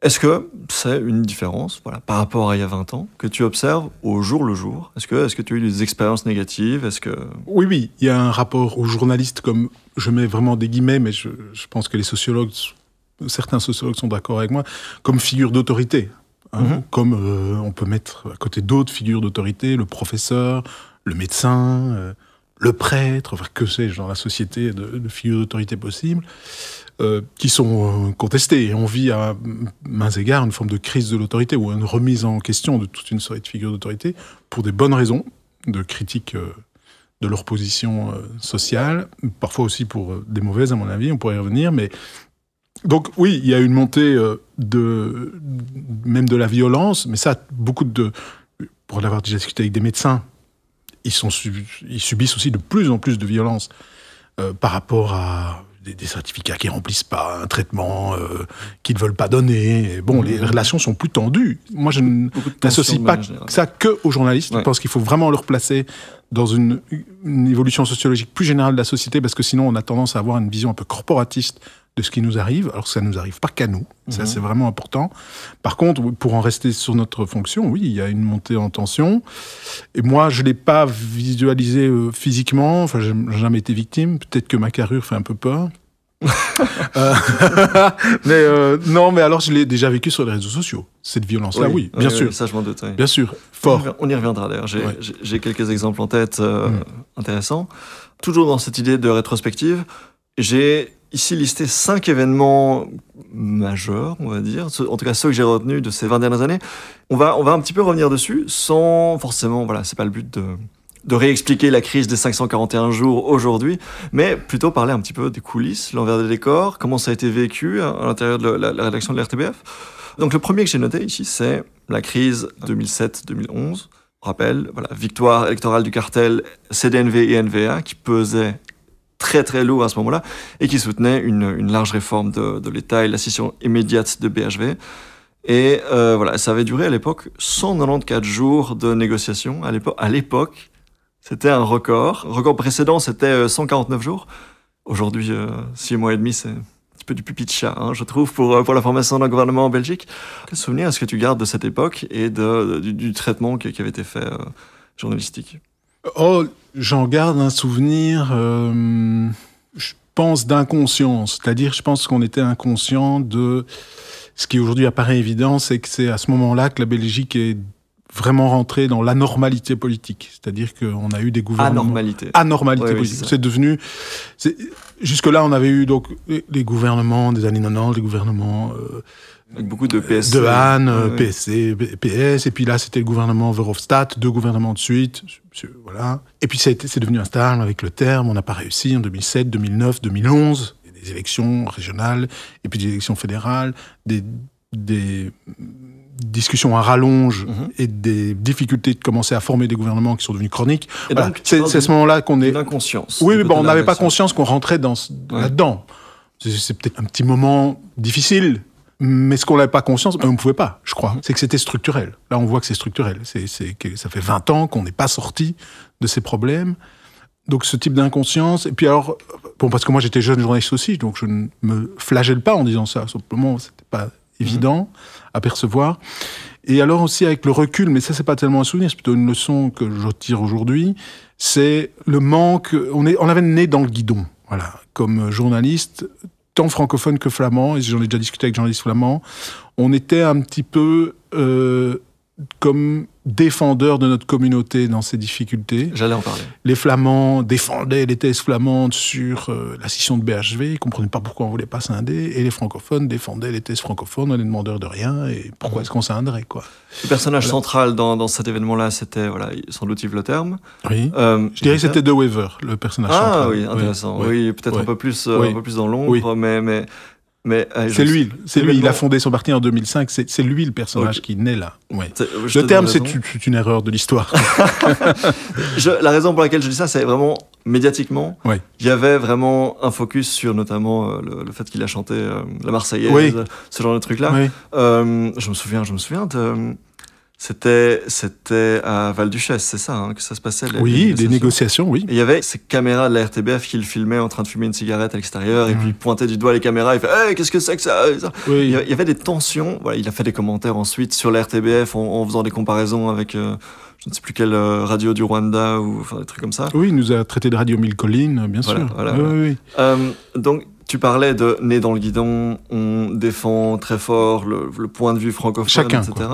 Est-ce que c'est une différence par rapport à il y a 20 ans que tu observes au jour le jour ? Est-ce que tu as eu des expériences négatives ? Oui, il y a un rapport aux journalistes, comme je mets vraiment des guillemets, mais je pense que certains sociologues sont d'accord avec moi, comme figure d'autorité. Comme on peut mettre à côté d'autres figures d'autorité, le professeur, le médecin, le prêtre, que sais-je, dans la société de figures d'autorité possibles. Qui sont contestés. Et on vit à maints égards une forme de crise de l'autorité ou une remise en question de toute une série de figures d'autorité pour des bonnes raisons de critique de leur position sociale, parfois aussi pour des mauvaises, à mon avis, on pourrait y revenir. Mais donc oui, il y a une montée même de la violence, mais ça, pour l'avoir déjà discuté avec des médecins, ils subissent aussi de plus en plus de violence par rapport à des certificats qui remplissent pas un traitement qu'ils ne veulent pas donner. Bon, les relations sont plus tendues. Moi, je n'associe pas ça que aux journalistes. Je pense qu'il faut vraiment leur placer dans une évolution sociologique plus générale de la société, parce que sinon, on a tendance à avoir une vision un peu corporatiste de ce qui nous arrive, alors que ça ne nous arrive pas qu'à nous. Ça, c'est vraiment important. Par contre, pour en rester sur notre fonction, oui, il y a une montée en tension. Et moi, je ne l'ai pas visualisé physiquement. Enfin, je n'ai jamais été victime. Peut-être que ma carrure fait un peu peur. Non, mais alors, je l'ai déjà vécu sur les réseaux sociaux. Cette violence-là, oui, bien sûr. Ça, je m'en doute. Oui. Bien sûr, fort. On y reviendra d'ailleurs. J'ai quelques exemples en tête intéressants. Toujours dans cette idée de rétrospective, j'ai ici listé 5 événements majeurs, on va dire, en tout cas ceux que j'ai retenus de ces 20 dernières années. On va un petit peu revenir dessus, sans forcément, voilà, c'est pas le but de réexpliquer la crise des 541 jours aujourd'hui, mais plutôt parler un petit peu des coulisses, l'envers des décors, comment ça a été vécu à l'intérieur de la rédaction de l'RTBF. Donc le premier que j'ai noté ici, c'est la crise 2007-2011. Rappel, voilà, victoire électorale du cartel CDNV et NVA qui pesait très très lourd à ce moment-là et qui soutenait une large réforme de l'État et la scission immédiate de BHV. Et voilà, ça avait duré à l'époque 194 jours de négociations. À l'époque, c'était un record. Le record précédent, c'était 149 jours. Aujourd'hui, 6 mois et demi, c'est un petit peu du pipi de chat, je trouve, pour la formation d'un gouvernement en Belgique. Quel souvenir est-ce que tu gardes de cette époque et du traitement qui avait été fait journalistique? Oh, j'en garde un souvenir, je pense, d'inconscience. C'est-à-dire, je pense qu'on était inconscient de ce qui aujourd'hui apparaît évident, c'est que c'est à ce moment-là que la Belgique est vraiment rentrée dans l'anormalité politique. C'est-à-dire qu'on a eu des gouvernements... Anormalité politique. C'est devenu... Jusque-là, on avait eu donc les gouvernements des années 90, les gouvernements... avec beaucoup de PSC. De Hahn, PSC, PS, et puis là, c'était le gouvernement Verhofstadt, 2 gouvernements de suite, voilà. Et puis c'est devenu instable avec le terme, on n'a pas réussi en 2007, 2009, 2011, des élections régionales, et puis des élections fédérales, des discussions à rallonge et des difficultés de commencer à former des gouvernements qui sont devenus chroniques. Et voilà. C'est à ce moment-là qu'on est... L'inconscience. Oui, mais bon, on n'avait pas conscience qu'on rentrait là-dedans. C'est peut-être un petit moment difficile, mais ce qu'on n'avait pas conscience, on ne pouvait pas, je crois, c'est que c'était structurel. Là, on voit que c'est structurel. Ça fait 20 ans qu'on n'est pas sorti de ces problèmes. Donc, ce type d'inconscience. Et puis alors, bon, parce que moi, j'étais jeune journaliste aussi, donc je ne me flagelle pas en disant ça. Simplement, c'était pas évident à percevoir. Et alors aussi, avec le recul, mais ça, c'est pas tellement un souvenir, c'est plutôt une leçon que je tire aujourd'hui, c'est le manque... On avait le nez dans le guidon, voilà, comme journaliste, tant francophone que flamand, et j'en ai déjà discuté avec journalistes flamands, on était un petit peu comme défendeurs de notre communauté dans ces difficultés. J'allais en parler. Les Flamands défendaient les thèses flamandes sur la scission de BHV, ils ne comprenaient pas pourquoi on ne voulait pas scinder, et les francophones défendaient les thèses francophones, on est demandeurs de rien, et pourquoi est-ce qu'on scinderait, quoi. Le personnage central dans cet événement-là, c'était, voilà, sans doute Yves Le Terme. Oui. Je dirais que c'était De Wever, le personnage central. Ah oui, intéressant. Oui, peut-être un peu plus dans l'ombre, mais c'est lui, il a fondé son parti en 2005, c'est lui le personnage qui naît là. Ouais. Le Terme, c'est une erreur de l'histoire. La raison pour laquelle je dis ça, c'est vraiment médiatiquement. Il y avait vraiment un focus sur notamment le fait qu'il a chanté la Marseillaise, ce genre de truc-là. Je me souviens de... C'était à Val-Duchesse, c'est ça, que ça se passait? Des négociations, oui. Et il y avait ces caméras de la RTBF qui le filmaient en train de fumer une cigarette à l'extérieur, et puis il pointait du doigt les caméras, il fait « Hey, qu'est-ce que c'est que ça ?» Il y avait des tensions. Voilà, il a fait des commentaires ensuite sur la RTBF en faisant des comparaisons avec... je ne sais plus quelle radio du Rwanda, ou des trucs comme ça. Oui, il nous a traité de radio mille collines, bien sûr. Voilà. Donc, tu parlais de nez dans le guidon, on défend très fort le point de vue francophone, chacun, etc.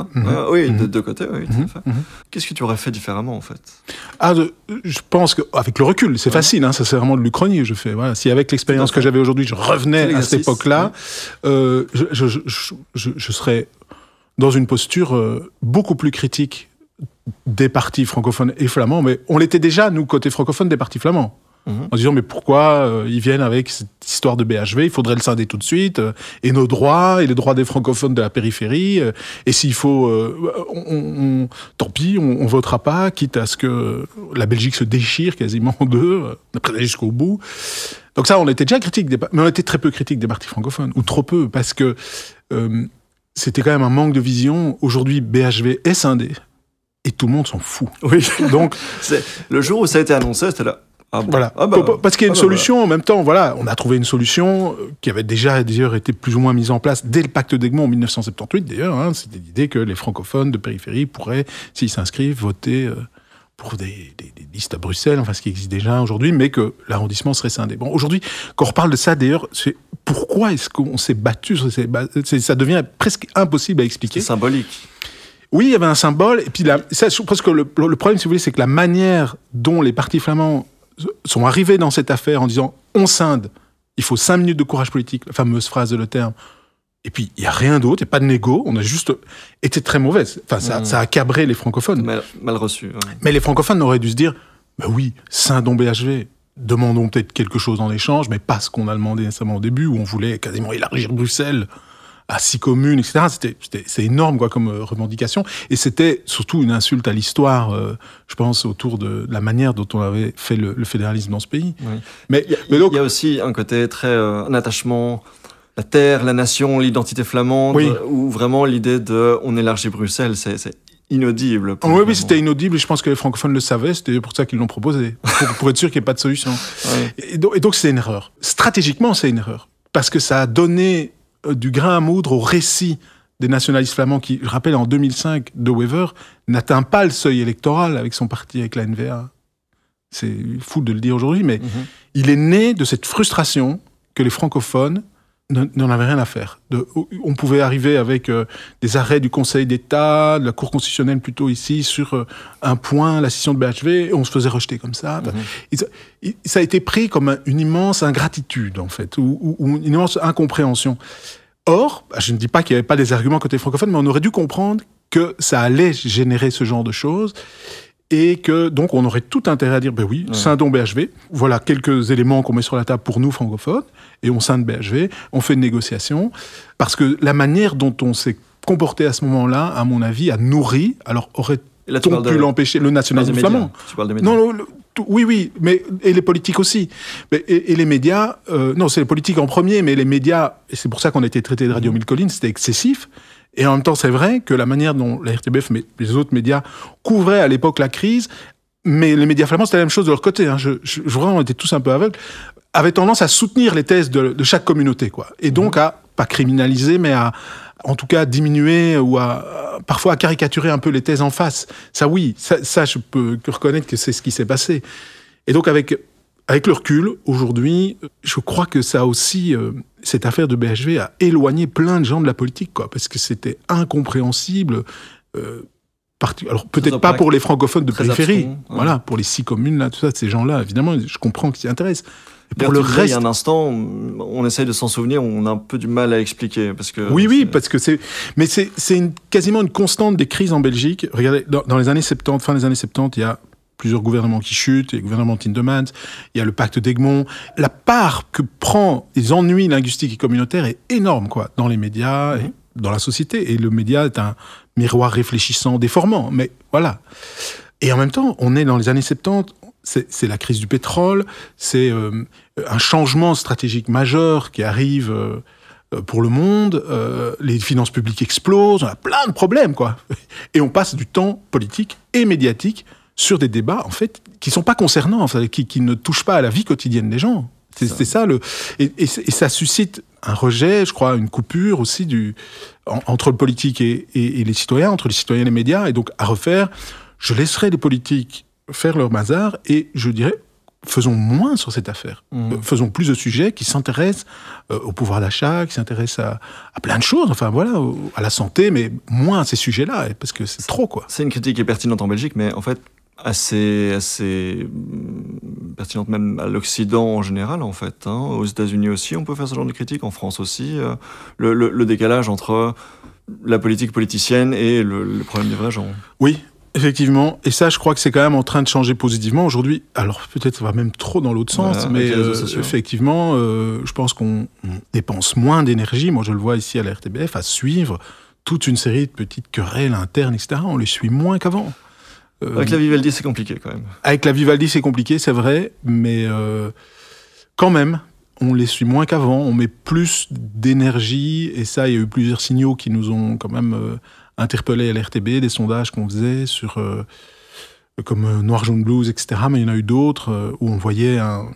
Oui, de deux côtés, oui, tout à fait. Qu'est-ce que tu aurais fait différemment, en fait? Je pense qu'avec le recul, c'est facile, ça c'est vraiment de l'Uchronie, je fais. Voilà. Si avec l'expérience que j'avais aujourd'hui, je revenais à cette époque-là, je serais dans une posture beaucoup plus critique des partis francophones et flamands, mais on l'était déjà, nous, côté francophone, des partis flamands. En disant, mais pourquoi ils viennent avec cette histoire de BHV, il faudrait le scinder tout de suite, et nos droits, et les droits des francophones de la périphérie, et s'il faut, tant pis, on votera pas, quitte à ce que la Belgique se déchire quasiment en deux, on a pris jusqu'au bout. Donc ça, on était déjà critique, mais on était très peu critique des partis francophones, ou trop peu, parce que c'était quand même un manque de vision. Aujourd'hui, BHV est scindé, et tout le monde s'en fout. Oui. Donc, le jour où ça a été annoncé, c'était là. Parce qu'il y a une solution, en même temps, on a trouvé une solution qui avait déjà d'ailleurs été plus ou moins mise en place dès le pacte d'Egmont en 1978, d'ailleurs. C'était l'idée que les francophones de périphérie pourraient, s'ils s'inscrivent, voter pour des listes à Bruxelles, ce qui existe déjà aujourd'hui, mais que l'arrondissement serait scindé. Bon, aujourd'hui, quand on reparle de ça, d'ailleurs, c'est pourquoi est-ce qu'on s'est battu ça devient presque impossible à expliquer. C'est symbolique. Oui, il y avait un symbole, et puis parce que le problème, si vous voulez, c'est que la manière dont les partis flamands sont arrivés dans cette affaire en disant « on scinde », il faut 5 minutes de courage politique, la fameuse phrase de Le Terme. Et puis, il n'y a rien d'autre, il n'y a pas de négo, on a juste été très mauvaise. Enfin, ça a cabré les francophones. Mal reçu. Ouais. Mais les francophones auraient dû se dire, bah oui, Saint-Don BHV, demandons peut-être quelque chose en échange, mais pas ce qu'on a demandé nécessairement au début, où on voulait quasiment élargir Bruxelles à 6 communes, etc. C'est énorme quoi, comme revendication. Et c'était surtout une insulte à l'histoire, je pense, autour de la manière dont on avait fait le fédéralisme dans ce pays. Oui. Mais donc, il y a aussi un côté très... un attachement... La terre, la nation, l'identité flamande, oui. Ou vraiment l'idée de on élargit Bruxelles, c'est inaudible. Oui, c'était inaudible et je pense que les francophones le savaient, c'était pour ça qu'ils l'ont proposé, pour être sûr qu'il n'y ait pas de solution. Oui. Et donc c'est une erreur. Stratégiquement, c'est une erreur. Parce que ça a donné du grain à moudre au récit des nationalistes flamands qui, je rappelle, en 2005, De Wever n'atteint pas le seuil électoral avec son parti, avec la NVA. C'est fou de le dire aujourd'hui, mais il est né de cette frustration que les francophones n'en avait rien à faire. On pouvait arriver avec des arrêts du Conseil d'État, de la Cour constitutionnelle plutôt ici, sur un point, la scission de BHV, et on se faisait rejeter comme ça. Ça a été pris comme une immense ingratitude, en fait, ou une immense incompréhension. Or, je ne dis pas qu'il n'y avait pas des arguments côté francophone, mais on aurait dû comprendre que ça allait générer ce genre de choses, et que donc on aurait tout intérêt à dire ben oui, Saint-Don BHV, voilà quelques éléments qu'on met sur la table pour nous francophones, et on scinde BHV, on fait une négociation, parce que la manière dont on s'est comporté à ce moment-là, à mon avis, a nourri, alors aurait-on pu l'empêcher, le nationalisme flamand. Tu parles des médias. Non, oui, mais et les politiques aussi. Et les médias, non, c'est les politiques en premier, mais les médias, et c'est pour ça qu'on a été traité de Radio Mille Collines, c'était excessif. Et en même temps, c'est vrai que la manière dont la RTBF, mais les autres médias, couvraient à l'époque la crise, mais les médias flamands, c'était la même chose de leur côté. Hein. Vraiment, on était tous un peu aveugles, avaient tendance à soutenir les thèses de chaque communauté, quoi. Et donc à, pas criminaliser, mais à, en tout cas, diminuer ou parfois à caricaturer un peu les thèses en face. Ça, oui, ça je peux reconnaître que c'est ce qui s'est passé. Et donc, avec le recul, aujourd'hui, je crois que ça a aussi, cette affaire de BHV a éloigné plein de gens de la politique, quoi, parce que c'était incompréhensible. Alors, peut-être pas pour les francophones de périphérie, abstrait, voilà, pour les 6 communes, là, tout ça, ces gens-là, évidemment, je comprends qu'ils s'y intéressent. Pour le reste, il y a un instant, on essaye de s'en souvenir, on a un peu du mal à expliquer, parce que... Oui, parce que mais c'est quasiment une constante des crises en Belgique. Regardez, dans les années 70, fin des années 70, il y a plusieurs gouvernements qui chutent, il y a le gouvernement Tindemans, il y a le pacte d'Egmont. La part que prend les ennuis linguistiques et communautaires est énorme, quoi, dans les médias et dans la société. Et le média est un miroir réfléchissant, déformant, mais voilà. Et en même temps, on est dans les années 70, c'est la crise du pétrole, c'est un changement stratégique majeur qui arrive pour le monde, les finances publiques explosent, on a plein de problèmes, quoi. Et on passe du temps politique et médiatique sur des débats, en fait, qui sont pas concernants, en fait, qui ne touchent pas à la vie quotidienne des gens. C'est ça et ça suscite un rejet, je crois, une coupure aussi entre le politique et les citoyens, entre les citoyens et les médias. Et donc, à refaire, je laisserai les politiques faire leur bazar et je dirais, faisons moins sur cette affaire. Faisons plus de sujets qui s'intéressent au pouvoir d'achat, qui s'intéressent à plein de choses, enfin voilà, à la santé, mais moins à ces sujets-là, parce que c'est trop, quoi. C'est une critique qui est pertinente en Belgique, mais en fait, assez pertinente même à l'Occident en général, en fait. Hein. Aux États-Unis aussi, on peut faire ce genre de critique, en France aussi. Le décalage entre la politique politicienne et le problème des vrais gens. Oui, effectivement. Et ça, je crois que c'est quand même en train de changer positivement. Aujourd'hui, alors peut-être ça va même trop dans l'autre sens, mais effectivement, je pense qu'on dépense moins d'énergie. Moi, je le vois ici à la RTBF, à suivre toute une série de petites querelles internes, etc. On les suit moins qu'avant. Avec la Vivaldi, c'est compliqué quand même. Avec la Vivaldi, c'est compliqué, c'est vrai, mais quand même, on les suit moins qu'avant, on met plus d'énergie, et ça, il y a eu plusieurs signaux qui nous ont quand même interpellés à l'RTB, des sondages qu'on faisait sur, comme Noir, Jaune, Blues, etc., mais il y en a eu d'autres où on voyait un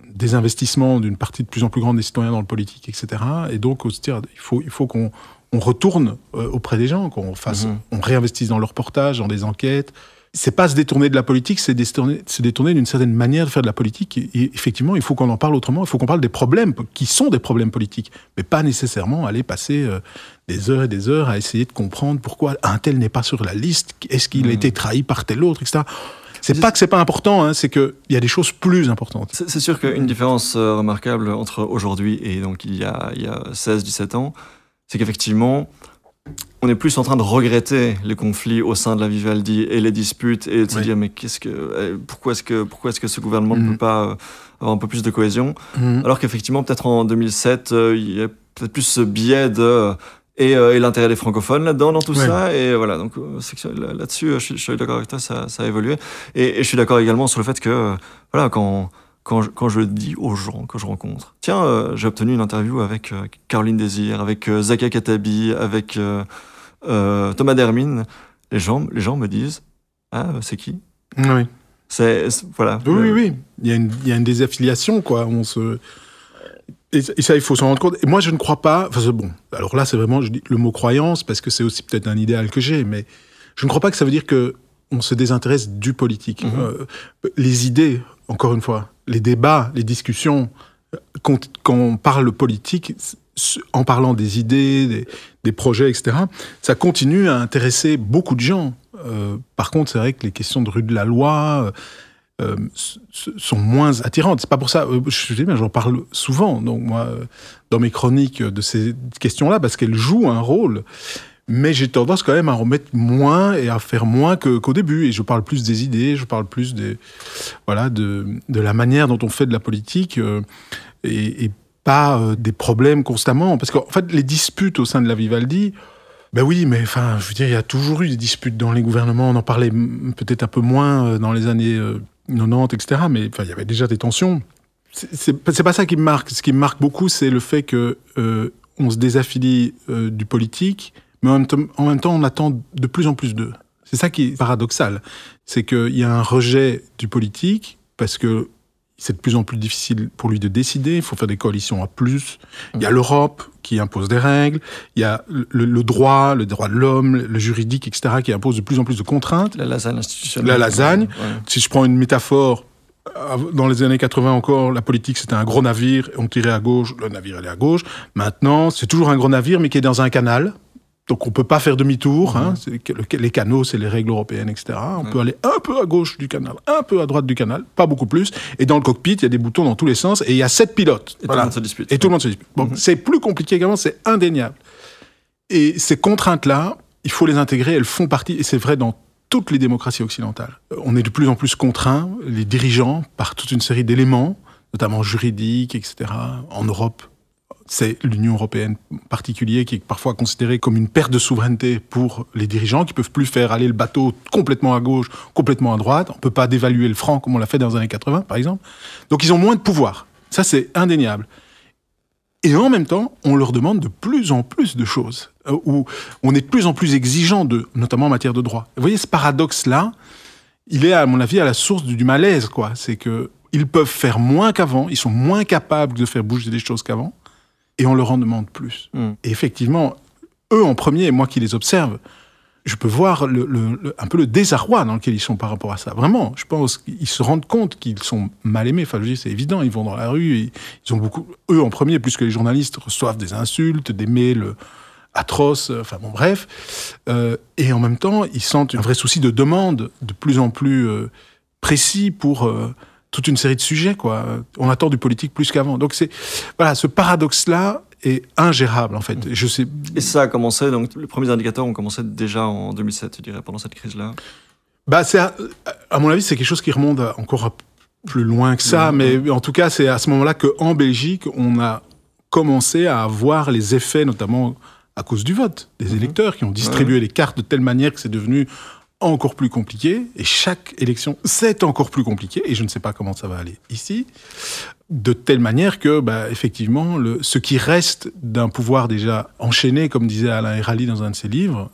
désinvestissement d'une partie de plus en plus grande des citoyens dans le politique, etc., et donc, il faut qu'on retourne auprès des gens, qu'on réinvestisse dans le reportage, dans des enquêtes, c'est pas se détourner de la politique, c'est se détourner d'une certaine manière de faire de la politique. Et effectivement, il faut qu'on en parle autrement, il faut qu'on parle des problèmes qui sont des problèmes politiques, mais pas nécessairement aller passer des heures et des heures à essayer de comprendre pourquoi un tel n'est pas sur la liste, est-ce qu'il a été trahi par tel autre, etc. C'est pas que c'est pas important, hein, c'est qu'il y a des choses plus importantes. C'est sûr qu'une différence remarquable entre aujourd'hui et donc il y a 16-17 ans, c'est qu'effectivement, on est plus en train de regretter les conflits au sein de la Vivaldi et les disputes et de se dire mais pourquoi est-ce que ce gouvernement ne peut pas avoir un peu plus de cohésion, alors qu'effectivement peut-être en 2007 il y a peut-être plus ce biais de et l'intérêt des francophones là-dedans dans tout ça, et voilà, donc là-dessus je suis d'accord avec toi, ça a évolué, et je suis d'accord également sur le fait que voilà, quand je dis aux gens que je rencontre, tiens, j'ai obtenu une interview avec Caroline Désir, avec Zakia Katabi, avec Thomas Dermine, les gens me disent ah, c'est qui? Oui. Voilà. Oui. Il y a une désaffiliation, quoi. Et ça, il faut s'en rendre compte. Et moi, je ne crois pas... Enfin, bon, alors là, c'est vraiment... Je dis le mot croyance, parce que c'est aussi peut-être un idéal que j'ai, mais je ne crois pas que ça veut dire qu'on se désintéresse du politique. Les idées, encore une fois, les débats, les discussions, quand on parle politique, en parlant des idées, des projets, etc., ça continue à intéresser beaucoup de gens. Par contre, c'est vrai que les questions de rue de la loi... sont moins attirantes. C'est pas pour ça, j'en parle souvent, donc moi, dans mes chroniques de ces questions-là, parce qu'elles jouent un rôle, mais j'ai tendance quand même à en mettre moins et à faire moins qu'au début, et je parle plus des idées, je parle plus de la manière dont on fait de la politique, et pas des problèmes constamment, parce qu'en fait, les disputes au sein de la Vivaldi, ben oui, mais enfin, je veux dire, il y a toujours eu des disputes dans les gouvernements, on en parlait peut-être un peu moins dans les années 90, etc., mais enfin, il y avait déjà des tensions. C'est pas ça qui me marque. Ce qui me marque beaucoup, c'est le fait que on se désaffilie du politique, mais en même temps, on attend de plus en plus d'eux. C'est ça qui est paradoxal. C'est qu'il y a un rejet du politique, parce que c'est de plus en plus difficile pour lui de décider, il faut faire des coalitions à plus. Il y a l'Europe qui impose des règles, il y a le droit de l'homme, le juridique, etc., qui impose de plus en plus de contraintes. La lasagne institutionnelle. La lasagne. Si je prends une métaphore, dans les années 80 encore, la politique c'était un gros navire, on tirait à gauche, le navire allait à gauche. Maintenant, c'est toujours un gros navire, mais qui est dans un canal. Donc on peut pas faire demi-tour. Les canaux, c'est les règles européennes, etc. On peut aller un peu à gauche du canal, un peu à droite du canal, pas beaucoup plus. Et dans le cockpit, il y a des boutons dans tous les sens et il y a 7 pilotes. Et tout le monde se dispute. Et tout le monde se dispute. Bon, c'est plus compliqué qu'avant, c'est indéniable. Et ces contraintes-là, il faut les intégrer, elles font partie, et c'est vrai dans toutes les démocraties occidentales. On est de plus en plus contraints, les dirigeants, par toute une série d'éléments, notamment juridiques, etc. En Europe, c'est l'Union européenne en particulier qui est parfois considérée comme une perte de souveraineté pour les dirigeants qui peuvent plus faire aller le bateau complètement à gauche, complètement à droite. On peut pas dévaluer le franc comme on l'a fait dans les années 80, par exemple. Donc ils ont moins de pouvoir. Ça, c'est indéniable. Et en même temps, on leur demande de plus en plus de choses, où on est de plus en plus exigeant d'eux, notamment en matière de droit. Vous voyez, ce paradoxe-là, il est, à mon avis, à la source du malaise, quoi. C'est qu'ils peuvent faire moins qu'avant, ils sont moins capables de faire bouger des choses qu'avant, et on leur en demande plus. Et effectivement, eux en premier, et moi qui les observe, je peux voir un peu le désarroi dans lequel ils sont par rapport à ça. Vraiment, je pense qu'ils se rendent compte qu'ils sont mal aimés. Enfin, je dis, c'est évident, ils vont dans la rue, ils ont beaucoup, eux en premier, plus que les journalistes, reçoivent des insultes, des mails atroces, enfin bon, bref. Et en même temps, ils sentent un vrai souci de demande de plus en plus précis pour toute une série de sujets, quoi. On attend du politique plus qu'avant. Donc voilà, ce paradoxe-là est ingérable, en fait. Et ça a commencé, donc les premiers indicateurs ont commencé déjà en 2007, tu dirais, pendant cette crise-là. Bah, à mon avis, c'est quelque chose qui remonte encore plus loin que ça, mais en tout cas, c'est à ce moment-là qu'en Belgique, on a commencé à avoir les effets, notamment à cause du vote, des électeurs qui ont distribué les cartes de telle manière que c'est devenu encore plus compliqué, et chaque élection, c'est encore plus compliqué, et je ne sais pas comment ça va aller ici, de telle manière que, effectivement, ce qui reste d'un pouvoir déjà enchaîné, comme disait Alain Hérali dans un de ses livres,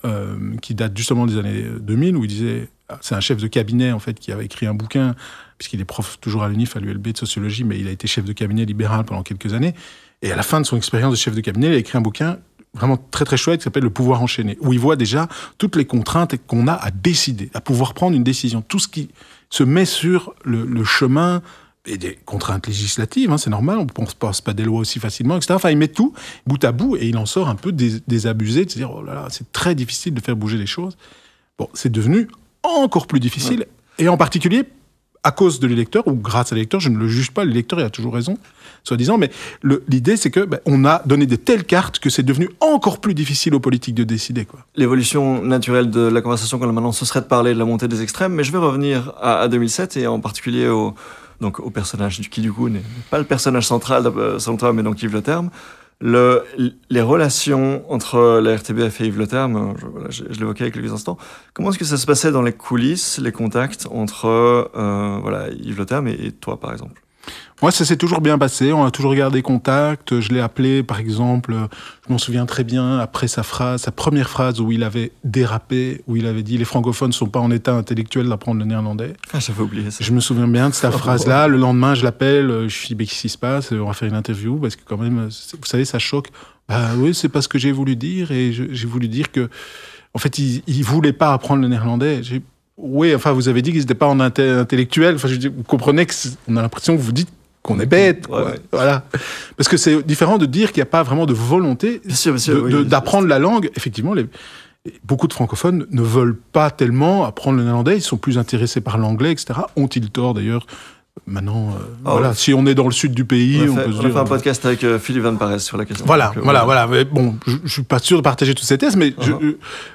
qui date justement des années 2000, où il disait, c'est un chef de cabinet, en fait, qui avait écrit un bouquin, puisqu'il est prof toujours à l'UNIF, à l'ULB de sociologie, mais il a été chef de cabinet libéral pendant quelques années, et à la fin de son expérience de chef de cabinet, il a écrit un bouquin vraiment très très chouette qui s'appelle Le pouvoir enchaîné, où il voit déjà toutes les contraintes qu'on a à décider, à pouvoir prendre une décision. Tout ce qui se met sur le chemin, et des contraintes législatives, c'est normal, on ne passe pas des lois aussi facilement, etc. Enfin, il met tout bout à bout et il en sort un peu désabusé, de se dire, oh là là, c'est très difficile de faire bouger les choses. Bon, c'est devenu encore plus difficile, et en particulier à cause de l'électeur, ou grâce à l'électeur, je ne le juge pas, l'électeur il a toujours raison, soi-disant, mais l'idée c'est que on a donné de telles cartes que c'est devenu encore plus difficile aux politiques de décider, quoi. L'évolution naturelle de la conversation qu'on a maintenant, ce serait de parler de la montée des extrêmes, mais je vais revenir à 2007 et en particulier au personnage qui du coup n'est pas le personnage central mais donc Yves Le Terme. Les relations entre la RTBF et Yves Le Terme, je l'évoquais il y a quelques instants. Comment est-ce que ça se passait dans les coulisses, les contacts entre Yves Le Terme et toi, par exemple? Moi, ça s'est toujours bien passé. On a toujours gardé contact. Je l'ai appelé, par exemple, je m'en souviens très bien, après sa première phrase où il avait dérapé, où il avait dit « Les francophones ne sont pas en état intellectuel d'apprendre le néerlandais ». Ah, j'avais oublié ça. Je me souviens bien de cette phrase-là. Le lendemain, je l'appelle, je lui dis « Qu'est-ce qui se passe ? On va faire une interview ». Parce que quand même, vous savez, ça choque. Bah oui, c'est pas ce que j'ai voulu dire. Et j'ai voulu dire que, en fait, il voulait pas apprendre le néerlandais. Oui, enfin, vous avez dit qu'ils n'étaient pas en intellectuel. Enfin, vous comprenez qu'on a l'impression que vous dites qu'on est bête, quoi. Ouais. Voilà. Parce que c'est différent de dire qu'il n'y a pas vraiment de volonté d'apprendre la langue. Effectivement, beaucoup de francophones ne veulent pas tellement apprendre le néerlandais. Ils sont plus intéressés par l'anglais, etc. Ont-ils tort, d'ailleurs? Maintenant, voilà. Si on est dans le sud du pays, on peut se dire... On a fait un podcast avec Philippe Van Pares sur la question. Voilà. Mais bon, je suis pas sûr de partager toutes ces thèses, mais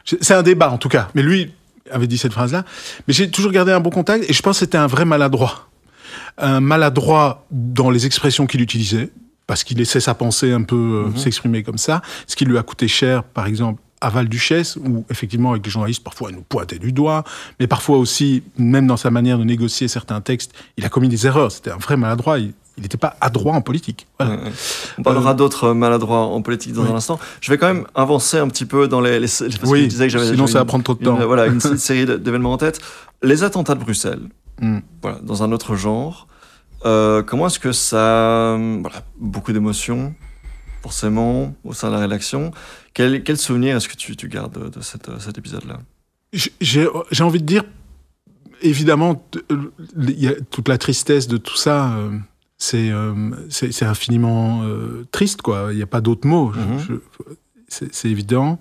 c'est un débat, en tout cas. Mais lui avait dit cette phrase-là. Mais j'ai toujours gardé un bon contact, et je pense que c'était un vrai maladroit. Un maladroit dans les expressions qu'il utilisait, parce qu'il laissait sa pensée un peu s'exprimer comme ça, ce qui lui a coûté cher, par exemple, à Val-Duchesse, où, effectivement, avec les journalistes, parfois, il nous pointait du doigt, mais parfois aussi, même dans sa manière de négocier certains textes, il a commis des erreurs. C'était un vrai maladroit. Il n'était pas adroit en politique. Voilà. On parlera d'autres maladroits en politique dans un instant. Je vais quand même avancer un petit peu dans les parce que je disais que j'avais sinon ça va prendre trop de temps. Une série d'événements en tête. Les attentats de Bruxelles, dans un autre genre. Comment est-ce que ça... beaucoup d'émotions, forcément, au sein de la rédaction. Quel souvenir est-ce que tu gardes de cet épisode-là? J'ai envie de dire, évidemment, il y a toute la tristesse de tout ça... c'est infiniment triste, quoi. Il n'y a pas d'autre mot. C'est évident.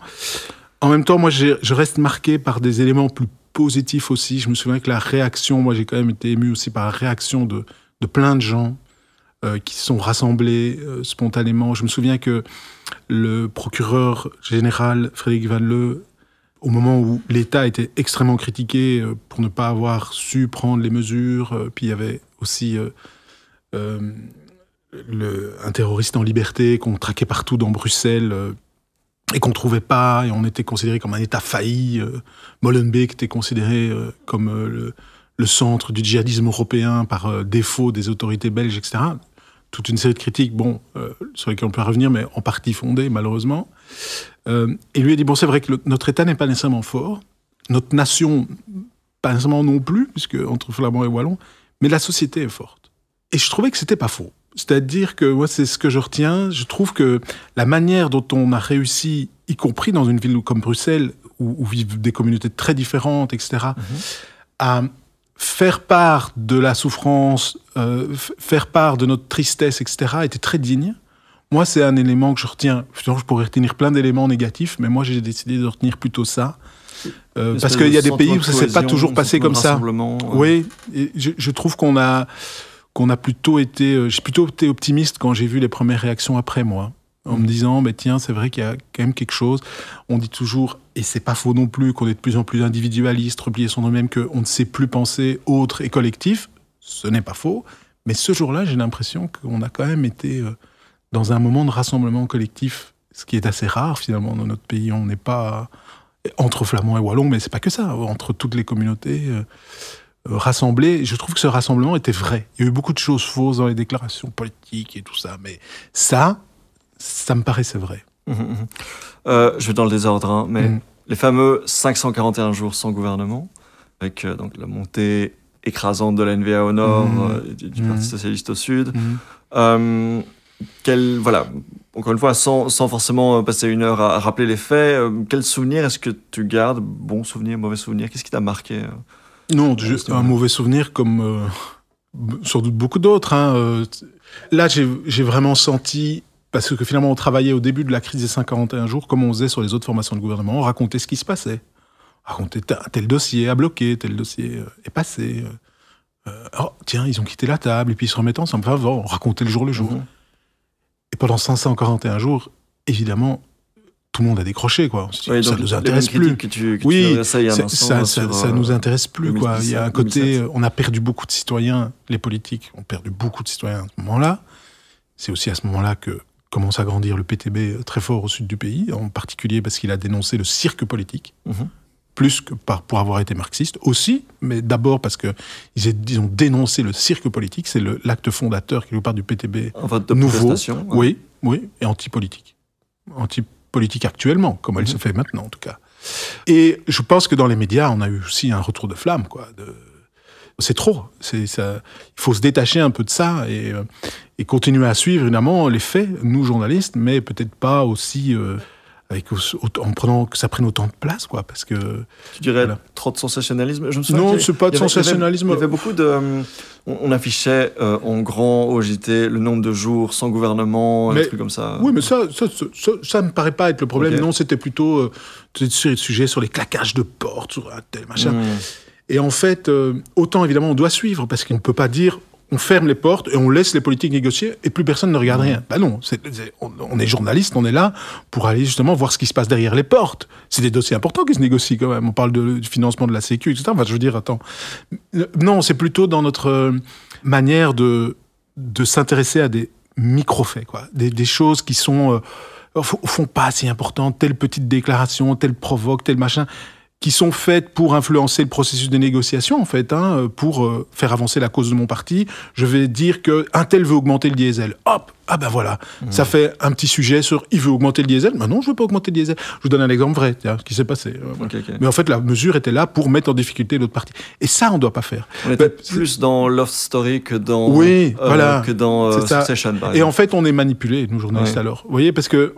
En même temps, moi, je reste marqué par des éléments plus positifs aussi. Je me souviens que la réaction, moi, j'ai quand même été ému aussi par la réaction de plein de gens qui se sont rassemblés spontanément. Je me souviens que le procureur général, Frédéric Van Leu, au moment où l'État était extrêmement critiqué pour ne pas avoir su prendre les mesures, puis il y avait aussi... un terroriste en liberté qu'on traquait partout dans Bruxelles et qu'on ne trouvait pas, et on était considéré comme un État failli. Molenbeek était considéré comme le centre du djihadisme européen par défaut des autorités belges, etc. Toute une série de critiques, sur lesquelles on peut revenir, mais en partie fondées, malheureusement. Et lui a dit, c'est vrai que notre État n'est pas nécessairement fort, notre nation, pas nécessairement non plus, puisque entre Flamands et Wallons, mais la société est forte. Et je trouvais que c'était pas faux. C'est-à-dire que moi, c'est ce que je retiens. Je trouve que la manière dont on a réussi, y compris dans une ville comme Bruxelles, où vivent des communautés très différentes, etc., à faire part de la souffrance, faire part de notre tristesse, etc., était très digne. Moi, c'est un élément que je retiens. Je pourrais retenir plein d'éléments négatifs, mais moi, j'ai décidé de retenir plutôt ça. Parce qu'il y a des pays où ça ne s'est pas toujours passé comme ça. Oui, et je trouve qu'on a plutôt été... j'ai plutôt été optimiste quand j'ai vu les premières réactions après, moi. En me disant, tiens, c'est vrai qu'il y a quand même quelque chose. On dit toujours, et c'est pas faux non plus, qu'on est de plus en plus individualiste, replié sur nous-mêmes, qu'on ne sait plus penser autre et collectif. Ce n'est pas faux. Mais ce jour-là, j'ai l'impression qu'on a quand même été dans un moment de rassemblement collectif, ce qui est assez rare, finalement, dans notre pays. On n'est pas entre Flamands et Wallons, mais c'est pas que ça. Entre toutes les communautés... rassemblés, je trouve que ce rassemblement était vrai. Il y a eu beaucoup de choses fausses dans les déclarations politiques et tout ça, mais ça me paraissait vrai. Je vais dans le désordre, mais les fameux 541 jours sans gouvernement, avec donc la montée écrasante de la NVA au nord, du Parti socialiste au sud, encore une fois, sans forcément passer une heure à rappeler les faits, quel souvenir est-ce que tu gardes? Bon souvenir, mauvais souvenir? Qu'est-ce qui t'a marqué? Non, un mauvais souvenir comme sans doute beaucoup d'autres. Hein. Là, j'ai vraiment senti, parce que finalement on travaillait au début de la crise des 51 jours, comme on faisait sur les autres formations de gouvernement, on racontait ce qui se passait. On racontait tel dossier a bloqué, tel dossier est passé. Oh, tiens, ils ont quitté la table, et puis ils se remettent ensemble. Enfin, on racontait le jour le jour. Et pendant 541 jours, évidemment, tout le monde a décroché, quoi. Oui, ça nous intéresse plus. Ça nous intéresse plus, quoi. Il y a un côté, on a perdu beaucoup de citoyens, les politiques ont perdu beaucoup de citoyens à ce moment-là. C'est aussi à ce moment-là que commence à grandir le PTB très fort au sud du pays, en particulier parce qu'il a dénoncé le cirque politique. Plus que pour avoir été marxiste aussi, mais d'abord parce qu'ils ont dénoncé le cirque politique, c'est l'acte fondateur quelque part du PTB nouveau, oui, et anti-politique. Anti-politique actuellement, comme elle se fait maintenant en tout cas. Et je pense que dans les médias, on a eu aussi un retour de flamme, quoi. C'est trop. Il faut se détacher un peu de ça et continuer à suivre évidemment les faits, nous journalistes, mais peut-être pas aussi... en prenant que ça prenne autant de place, quoi, parce que... Tu dirais trop de sensationnalisme? Je me souviens non, c'est pas de sensationnalisme. Il y avait beaucoup de... On affichait en grand au JT le nombre de jours sans gouvernement, des trucs comme ça. Oui, mais ça me paraît pas être le problème. Non, c'était plutôt des sujets sur les claquages de portes, sur un tel machin. Et en fait, autant évidemment on doit suivre, parce qu'on ne peut pas dire... On ferme les portes et on laisse les politiques négocier et plus personne ne regarde rien. Ben non, on est journaliste, on est là pour aller justement voir ce qui se passe derrière les portes. C'est des dossiers importants qui se négocient quand même. On parle du financement de la Sécu, etc. Enfin, je veux dire, attends. Non, c'est plutôt dans notre manière de s'intéresser à des micro-faits, quoi. Des choses qui sont, au fond, pas assez importantes. Telle petite déclaration, telle provoque, tel machin... qui sont faites pour influencer le processus de négociation, en fait, pour faire avancer la cause de mon parti. Je vais dire qu'un tel veut augmenter le diesel. Hop, ah ben voilà, ça fait un petit sujet sur « il veut augmenter le diesel ». Ben non, je ne veux pas augmenter le diesel. Je vous donne un exemple vrai, ce qui s'est passé. Okay. Mais en fait, la mesure était là pour mettre en difficulté l'autre parti. Et ça, on ne doit pas faire. On était plus dans Love Story que dans, voilà, que dans Succession, par exemple. Et en fait, on est manipulés, nous journalistes, alors. Vous voyez, parce que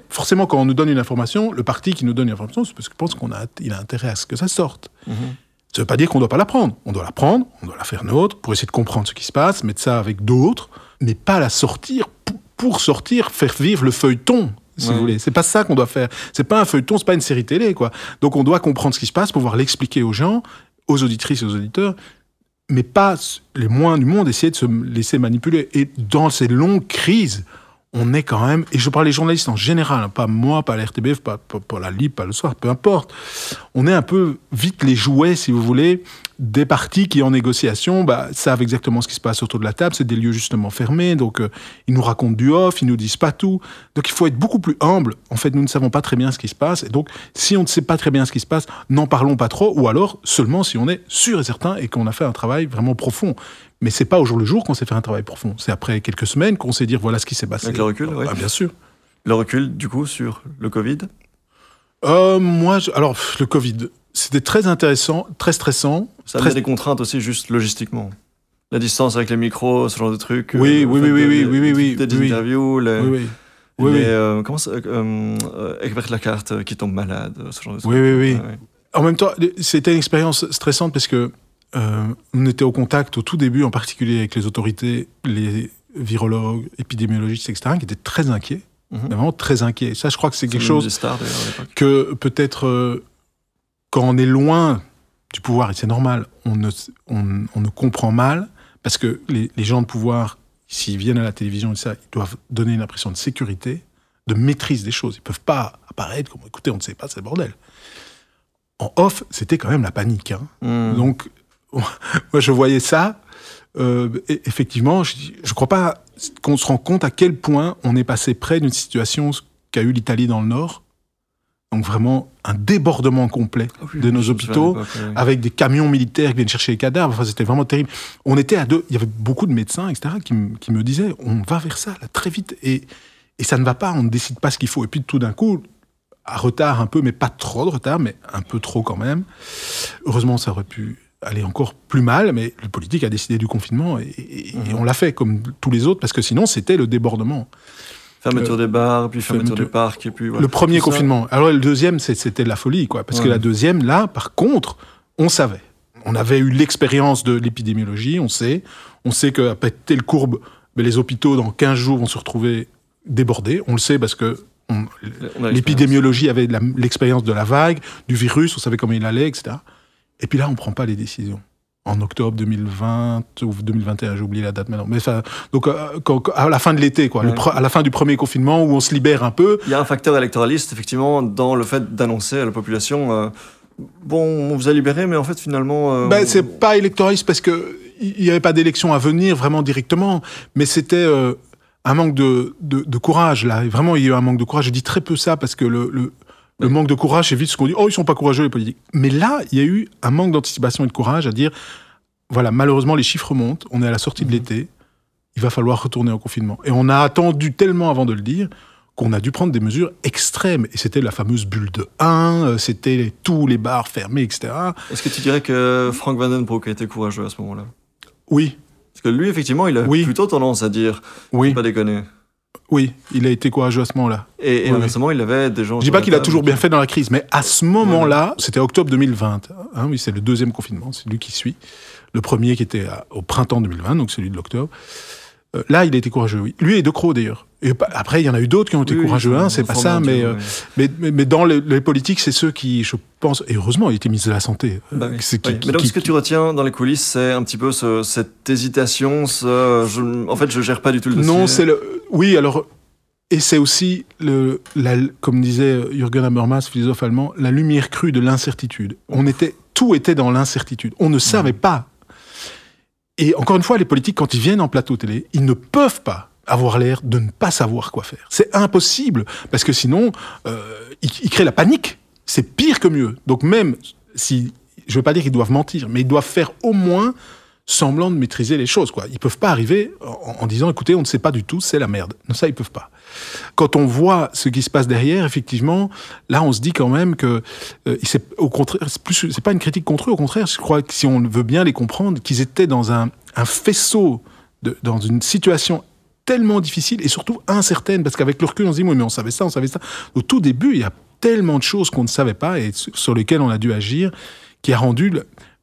forcément, quand on nous donne une information, le parti qui nous donne une information, c'est parce qu'il pense qu'il a intérêt à ce que ça sorte. Ça ne veut pas dire qu'on ne doit pas la prendre. On doit la prendre, on doit la faire nôtre, pour essayer de comprendre ce qui se passe, mettre ça avec d'autres, mais pas la sortir pour sortir, faire vivre le feuilleton, si vous voulez. C'est pas ça qu'on doit faire. C'est pas un feuilleton, c'est pas une série télé, quoi. Donc on doit comprendre ce qui se passe, pouvoir l'expliquer aux gens, aux auditrices et aux auditeurs, mais pas les moins du monde essayer de se laisser manipuler. Et dans ces longues crises, on est quand même, et je parle des journalistes en général, pas moi, pas la RTBF, pas la LIB, pas le Soir, peu importe, on est un peu vite les jouets, si vous voulez, des partis qui, en négociation, savent exactement ce qui se passe autour de la table, c'est des lieux justement fermés, donc ils nous racontent du off, ils nous disent pas tout, donc il faut être beaucoup plus humble. En fait, nous ne savons pas très bien ce qui se passe, et donc si on ne sait pas très bien ce qui se passe, n'en parlons pas trop, ou alors seulement si on est sûr et certain et qu'on a fait un travail vraiment profond. Mais c'est pas au jour le jour qu'on s'est fait un travail profond. C'est après quelques semaines qu'on sait dire voilà ce qui s'est passé. Avec le recul, oui. Bien sûr. Le recul, du coup, sur le Covid? Alors, le Covid, c'était très intéressant, très stressant. Ça a des contraintes aussi, juste logistiquement. La distance avec les micros, ce genre de trucs. Oui. Des interviews, comment ça, Egbert Lacarte qui tombe malade, ce genre de trucs. Oui. En même temps, c'était une expérience stressante parce que on était au contact au tout début, en particulier avec les autorités, les virologues, épidémiologistes, etc., qui étaient très inquiets, vraiment très inquiets. Ça, je crois que c'est quelque chose que peut-être, quand on est loin du pouvoir, et c'est normal, on ne comprend mal, parce que les gens de pouvoir, s'ils viennent à la télévision et ça, ils doivent donner une impression de sécurité, de maîtrise des choses. Ils ne peuvent pas apparaître comme, écoutez, on ne sait pas, c'est le bordel. En off, c'était quand même la panique. Donc, moi, je voyais ça. Effectivement, je ne crois pas qu'on se rend compte à quel point on est passé près d'une situation qu'a eu l'Italie dans le Nord. Donc vraiment un débordement complet de nos hôpitaux, avec des camions militaires qui viennent chercher les cadavres. Enfin, c'était vraiment terrible. On était à deux. Il y avait beaucoup de médecins, etc., qui me disaient on va vers ça, là, très vite. Et ça ne va pas, on ne décide pas ce qu'il faut. Et puis tout d'un coup, à retard un peu, mais pas trop de retard, mais un peu trop quand même. Heureusement, ça aurait pu aller encore plus mal, mais le politique a décidé du confinement et on l'a fait comme tous les autres, parce que sinon, c'était le débordement. Fermeture des bars, puis fermeture des parcs, et puis... Voilà, le premier confinement. Alors le deuxième, c'était la folie, quoi. Parce que la deuxième, là, par contre, on savait. On avait eu l'expérience de l'épidémiologie, on sait qu'à telle courbe, les hôpitaux, dans 15 jours, vont se retrouver débordés. On le sait parce que l'épidémiologie avait l'expérience de la vague, du virus, on savait comment il allait, etc. Et puis là, on ne prend pas les décisions. En octobre 2020 ou 2021, j'ai oublié la date maintenant. Mais ça, donc, à la fin de l'été, quoi, à la fin du premier confinement, où on se libère un peu. Il y a un facteur électoraliste, effectivement, dans le fait d'annoncer à la population bon, on vous a libéré, mais en fait, finalement... c'est pas électoraliste parce qu'il n'y avait pas d'élection à venir vraiment directement, mais c'était un manque de courage, là. Et vraiment, il y a eu un manque de courage. Je dis très peu ça parce que le manque de courage, c'est vite ce qu'on dit. Oh, ils sont pas courageux, les politiques. Mais là, il y a eu un manque d'anticipation et de courage à dire, voilà, malheureusement, les chiffres montent, on est à la sortie de l'été, il va falloir retourner au confinement. Et on a attendu tellement avant de le dire qu'on a dû prendre des mesures extrêmes. Et c'était la fameuse bulle de 1, c'était tous les bars fermés, etc. Est-ce que tu dirais que Frank Van Den Broek a été courageux à ce moment-là? Oui. Parce que lui, effectivement, il a plutôt tendance à dire « faut pas déconner ». Oui, il a été courageux à ce moment-là. Et récemment, il avait des gens... Je dis pas qu'il a toujours bien fait dans la crise, mais à ce moment-là, c'était octobre 2020. Oui, c'est le deuxième confinement, c'est lui qui suit. Le premier qui était au printemps 2020, donc celui de l'octobre. Là, il a été courageux, oui. Lui et De Croo, d'ailleurs. Et après, il y en a eu d'autres qui ont été courageux, c'est pas ça, mais dans les politiques, c'est ceux qui, je pense, et heureusement, il était ministre de la Santé. Mais donc, ce que tu retiens dans les coulisses, c'est un petit peu cette hésitation, en fait, je gère pas du tout le dossier. Non, oui, alors, et c'est aussi, comme disait Jürgen Habermas, philosophe allemand, la lumière crue de l'incertitude. Tout était dans l'incertitude. On ne savait pas. Et encore une fois, les politiques, quand ils viennent en plateau télé, ils ne peuvent pas avoir l'air de ne pas savoir quoi faire. C'est impossible, parce que sinon, ils créent la panique. C'est pire que mieux. Donc même si, je ne veux pas dire qu'ils doivent mentir, mais ils doivent faire au moins semblant de maîtriser les choses, quoi. Ils ne peuvent pas arriver en disant, écoutez, on ne sait pas du tout, c'est la merde. Non, ça, ils ne peuvent pas. Quand on voit ce qui se passe derrière, effectivement, là, on se dit quand même que, au contraire, c'est pas une critique contre eux, au contraire, je crois que si on veut bien les comprendre, qu'ils étaient dans un faisceau, dans une situation tellement difficile et surtout incertaine, parce qu'avec le recul, on se dit, oui, mais on savait ça. Au tout début, il y a tellement de choses qu'on ne savait pas et sur lesquelles on a dû agir, qui a rendu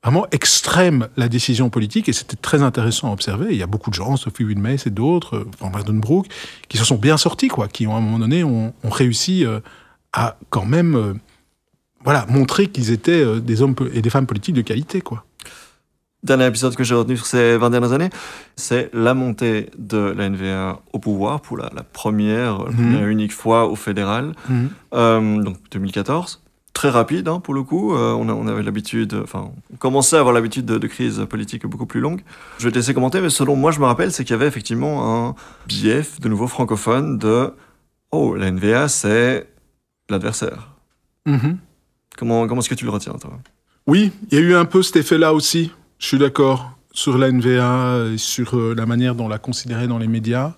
vraiment extrême la décision politique, et c'était très intéressant à observer. Il y a beaucoup de gens, Sophie Wilmès et d'autres, Van Berdenbroek, qui se sont bien sortis, quoi, qui, à un moment donné, ont réussi à quand même montrer qu'ils étaient des hommes et des femmes politiques de qualité, quoi. Dernier épisode que j'ai retenu sur ces 20 dernières années, c'est la montée de la NVA au pouvoir pour la première et unique fois au fédéral, donc 2014. Très rapide, pour le coup. On avait l'habitude, on commençait à avoir l'habitude de crises politiques beaucoup plus longues. Je vais te laisser commenter, mais selon moi, je me rappelle, c'est qu'il y avait effectivement un biais de nouveau francophone de « Oh, la NVA, c'est l'adversaire ». Comment est-ce que tu le retiens, toi? Oui, il y a eu un peu cet effet-là aussi. Je suis d'accord sur la NVA et sur la manière dont on la considérait dans les médias,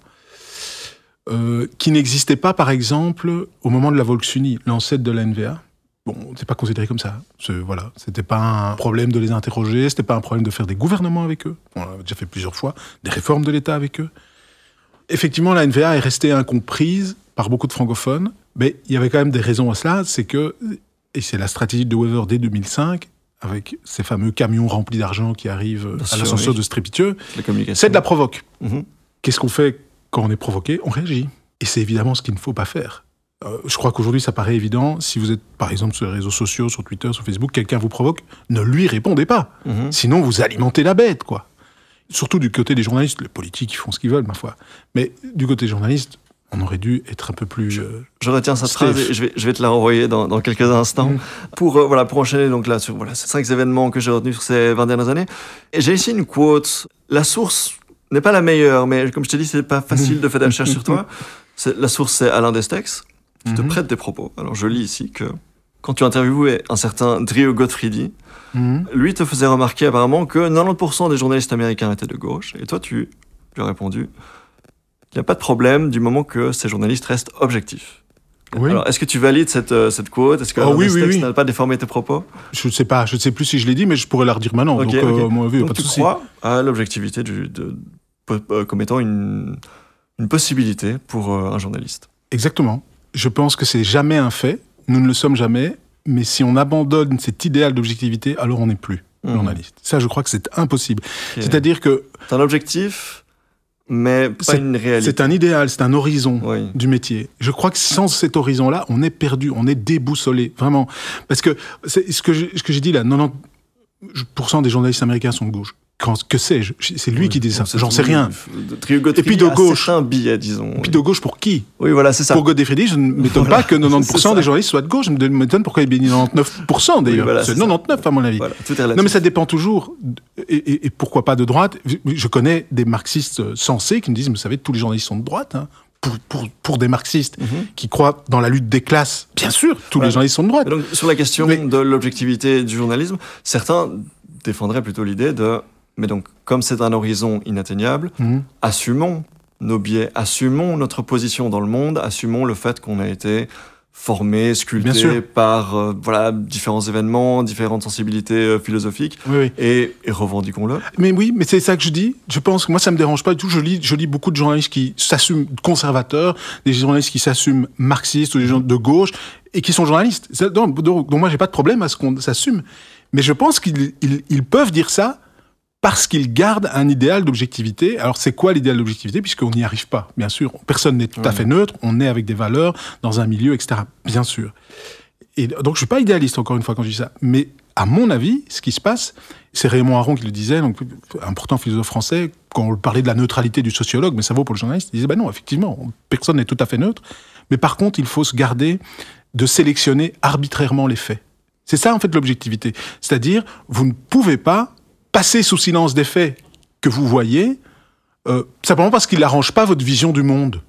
qui n'existait pas, par exemple, au moment de la Volksuni, l'ancêtre de la NVA. Bon, c'est pas considéré comme ça. C'était pas un problème de les interroger, c'était pas un problème de faire des gouvernements avec eux. On a déjà fait plusieurs fois des réformes de l'État avec eux. Effectivement, la NVA est restée incomprise par beaucoup de francophones, mais il y avait quand même des raisons à cela. C'est que, et c'est la stratégie de Wever dès 2005, avec ces fameux camions remplis d'argent qui arrivent à l'ascenseur de Strépitieux, c'est de la provoque. Qu'est-ce qu'on fait quand on est provoqué? On réagit. Et c'est évidemment ce qu'il ne faut pas faire. Je crois qu'aujourd'hui, ça paraît évident. Si vous êtes, par exemple, sur les réseaux sociaux, sur Twitter, sur Facebook, quelqu'un vous provoque, ne lui répondez pas. Sinon, vous alimentez la bête, quoi. Surtout du côté des journalistes. Les politiques, ils font ce qu'ils veulent, ma foi. Mais du côté des journalistes, on aurait dû être un peu plus... Je retiens cette phrase et je vais te la renvoyer dans quelques instants. Pour enchaîner donc là, sur ces 5 événements que j'ai retenus sur ces 20 dernières années. Et j'ai ici une quote. La source n'est pas la meilleure, mais comme je t'ai dit, c'est pas facile de faire des recherches sur toi. La source, c'est Alain Destex, qui te prête des propos. Alors, je lis ici que quand tu interviewais un certain Drio Gottfriedi, lui te faisait remarquer apparemment que 90% des journalistes américains étaient de gauche. Et toi, tu lui as répondu qu'il n'y a pas de problème du moment que ces journalistes restent objectifs. Oui. Alors, est-ce que tu valides cette quote? Est-ce que Alain Destex n'a pas déformé tes propos? Je ne sais plus si je l'ai dit, mais je pourrais la redire maintenant. Donc, tu crois à l'objectivité comme étant une une possibilité pour un journaliste. Exactement. Je pense que c'est jamais un fait, nous ne le sommes jamais, mais si on abandonne cet idéal d'objectivité, alors on n'est plus journaliste. Ça, je crois que c'est impossible. Okay. C'est-à-dire que... C'est un objectif, mais pas une réalité. C'est un idéal, c'est un horizon du métier. Je crois que sans cet horizon-là, on est perdu, on est déboussolé, vraiment. Parce que ce que j'ai dit là, 90% des journalistes américains sont de gauche. Que sais-je? C'est lui qui dit ça. J'en sais rien. Et puis de gauche. Un billet, disons. Et puis de gauche pour qui? Oui, voilà, c'est ça. Pour Godefredi, je ne m'étonne pas que 90% des journalistes soient de gauche. Je m'étonne pourquoi il y a 99% d'ailleurs. Voilà, c'est 99 à mon avis. Voilà, non, mais ça dépend toujours. Et pourquoi pas de droite? Je connais des marxistes sensés qui me disent, vous savez, tous les journalistes sont de droite. Hein. Pour des marxistes qui croient dans la lutte des classes, bien sûr, tous les journalistes sont de droite. Donc, sur la question de l'objectivité du journalisme, certains défendraient plutôt l'idée de... Mais donc, comme c'est un horizon inatteignable, assumons nos biais, assumons notre position dans le monde, assumons le fait qu'on a été formé, sculpté par différents événements, différentes sensibilités philosophiques, et revendiquons-le. Mais oui, mais c'est ça que je dis. Je pense que moi, ça me dérange pas du tout. Je lis beaucoup de journalistes qui s'assument conservateurs, des journalistes qui s'assument marxistes ou des gens de gauche, et qui sont journalistes. Donc moi, j'ai pas de problème à ce qu'on s'assume. Mais je pense qu'ils peuvent dire ça parce qu'ils gardent un idéal d'objectivité. Alors, c'est quoi l'idéal d'objectivité? Puisqu'on n'y arrive pas, bien sûr. Personne n'est tout à fait neutre. On est avec des valeurs dans un milieu, etc. Bien sûr. Et donc, je suis pas idéaliste, encore une fois, quand je dis ça. Mais, à mon avis, ce qui se passe, c'est Raymond Aron qui le disait, donc, important philosophe français, quand on parlait de la neutralité du sociologue, mais ça vaut pour le journaliste, il disait, non, effectivement, personne n'est tout à fait neutre. Mais par contre, il faut se garder de sélectionner arbitrairement les faits. C'est ça, en fait, l'objectivité. C'est-à-dire, vous ne pouvez pas passer sous silence des faits que vous voyez, simplement parce qu'ils n'arrangent pas votre vision du monde.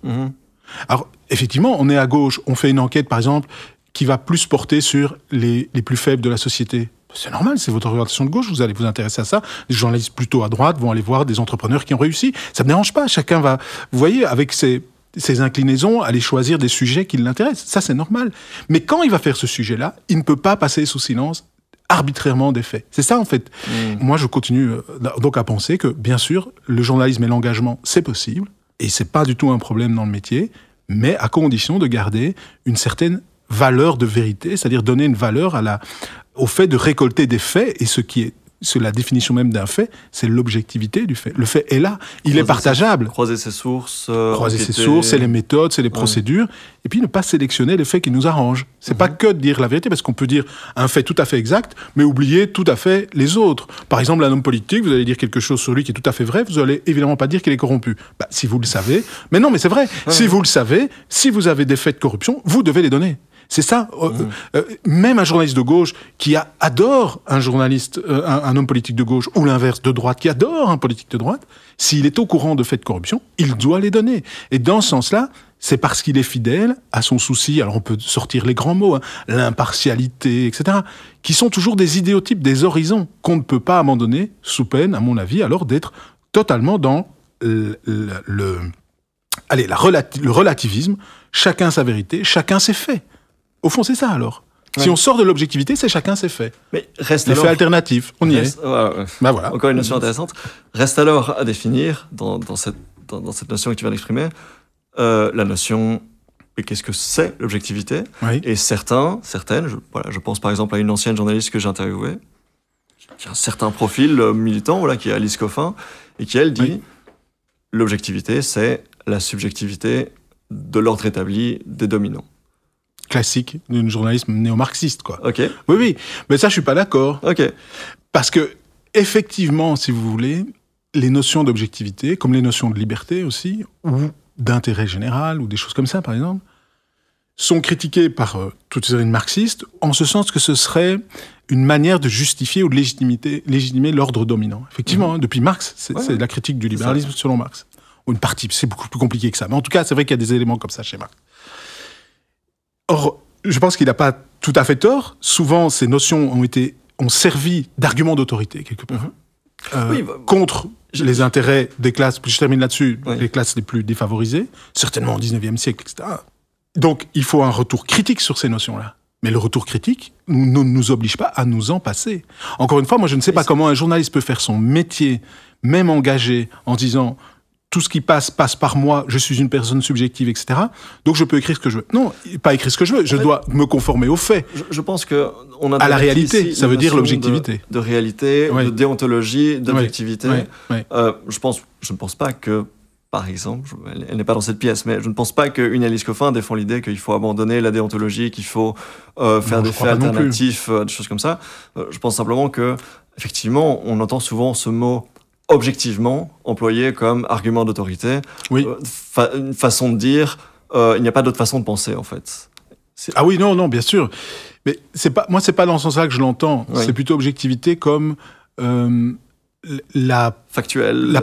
Alors, effectivement, on est à gauche, on fait une enquête, par exemple, qui va plus porter sur les plus faibles de la société. C'est normal, c'est votre orientation de gauche, vous allez vous intéresser à ça. Les journalistes plutôt à droite vont aller voir des entrepreneurs qui ont réussi. Ça ne me dérange pas, chacun va, vous voyez, avec ses inclinaisons, aller choisir des sujets qui l'intéressent. Ça, c'est normal. Mais quand il va faire ce sujet-là, il ne peut pas passer sous silence arbitrairement des faits. C'est ça, en fait. Moi, je continue donc à penser que, bien sûr, le journalisme et l'engagement, c'est possible, et c'est pas du tout un problème dans le métier, mais à condition de garder une certaine valeur de vérité, c'est-à-dire donner une valeur au fait de récolter des faits, et c'est la définition même d'un fait, c'est l'objectivité du fait. Le fait est là, il est partageable. Croiser ses sources. Croiser ses sources, c'est les méthodes, c'est les procédures, et puis ne pas sélectionner les faits qui nous arrangent. C'est pas que de dire la vérité, parce qu'on peut dire un fait tout à fait exact, mais oublier tout à fait les autres. Par exemple, un homme politique, vous allez dire quelque chose sur lui qui est tout à fait vrai, vous allez évidemment pas dire qu'il est corrompu. Si vous le savez, mais non, mais c'est vrai, si vous le savez, si vous avez des faits de corruption, vous devez les donner. C'est ça. Même un journaliste de gauche qui adore un journaliste, un homme politique de gauche, ou l'inverse, de droite, qui adore un politique de droite, s'il est au courant de faits de corruption, il doit les donner. Et dans ce sens-là, c'est parce qu'il est fidèle à son souci, alors on peut sortir les grands mots, l'impartialité, etc., qui sont toujours des idéotypes, des horizons qu'on ne peut pas abandonner, sous peine, à mon avis, alors d'être totalement dans le relativisme, chacun sa vérité, chacun ses faits. Au fond, c'est ça, alors. Si on sort de l'objectivité, c'est chacun ses faits. Mais reste les faits alternatifs, on y est. Voilà. Encore une notion intéressante. Reste alors à définir, dans cette notion que tu viens d'exprimer, la notion de qu'est-ce que c'est l'objectivité. Et certaines, je pense par exemple à une ancienne journaliste que j'ai interviewée, qui a un certain profil militant, qui est Alice Coffin, et qui, elle, dit l'objectivité, c'est la subjectivité de l'ordre établi des dominants. Classique d'un journalisme néo-marxiste, quoi. Ok. Oui. Mais ça, je suis pas d'accord. Ok. Parce que, effectivement, si vous voulez, les notions d'objectivité, comme les notions de liberté aussi, ou d'intérêt général, ou des choses comme ça, par exemple, sont critiquées par toute série de marxistes, en ce sens que ce serait une manière de justifier ou de légitimer l'ordre dominant. Effectivement, depuis Marx, c'est la critique du libéralisme selon Marx. Ou une partie, c'est beaucoup plus compliqué que ça. Mais en tout cas, c'est vrai qu'il y a des éléments comme ça chez Marx. Or, je pense qu'il n'a pas tout à fait tort. Souvent, ces notions ont servi d'argument d'autorité, quelque part, contre les intérêts des classes, je termine là-dessus, les classes les plus défavorisées, certainement au XIXe siècle, etc. Donc, il faut un retour critique sur ces notions-là. Mais le retour critique ne nous oblige pas à nous en passer. Encore une fois, moi, je ne sais pas comment un journaliste peut faire son métier, même engagé, en disant tout ce qui passe par moi, je suis une personne subjective, etc. Donc je peux écrire ce que je veux. Non, pas écrire ce que je veux, je dois me conformer aux faits. Je pense que on a à la réalité, ça veut dire l'objectivité. De réalité, de déontologie, d'objectivité. Je ne pense pas que, par exemple, elle n'est pas dans cette pièce, mais je ne pense pas qu'une Alice Coffin défend l'idée qu'il faut abandonner la déontologie, qu'il faut faire des faits alternatifs, des choses comme ça. Je pense simplement que, effectivement, on entend souvent ce mot objectivement employé comme argument d'autorité. Oui. Une façon de dire, il n'y a pas d'autre façon de penser, en fait. Ah oui, non, bien sûr. Mais c'est pas dans ce sens-là que je l'entends. Oui. C'est plutôt objectivité comme la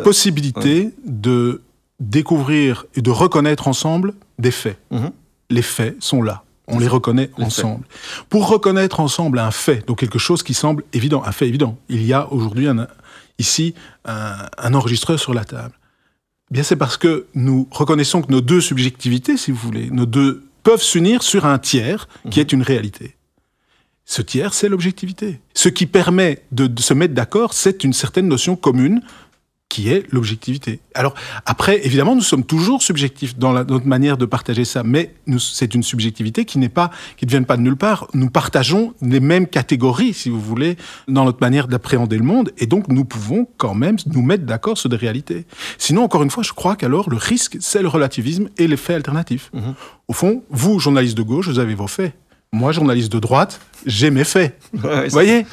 possibilité de découvrir et de reconnaître ensemble des faits. Mm-hmm. Les faits sont là. On les reconnaît ensemble. Pour reconnaître ensemble un fait, donc quelque chose qui semble évident, un fait évident, il y a aujourd'hui ici un enregistreur sur la table. Bien, c'est parce que nous reconnaissons que nos deux subjectivités, si vous voulez, nos deux peuvent s'unir sur un tiers qui est une réalité. Ce tiers, c'est l'objectivité. Ce qui permet de se mettre d'accord, c'est une certaine notion commune qui est l'objectivité. Alors, après, évidemment, nous sommes toujours subjectifs dans notre manière de partager ça, mais c'est une subjectivité qui ne vient pas de nulle part. Nous partageons les mêmes catégories, si vous voulez, dans notre manière d'appréhender le monde, et donc nous pouvons quand même nous mettre d'accord sur des réalités. Sinon, encore une fois, je crois qu'alors, le risque, c'est le relativisme et les faits alternatifs. Mm-hmm. Au fond, vous, journaliste de gauche, vous avez vos faits. Moi, journaliste de droite, j'ai mes faits. Vous voyez ?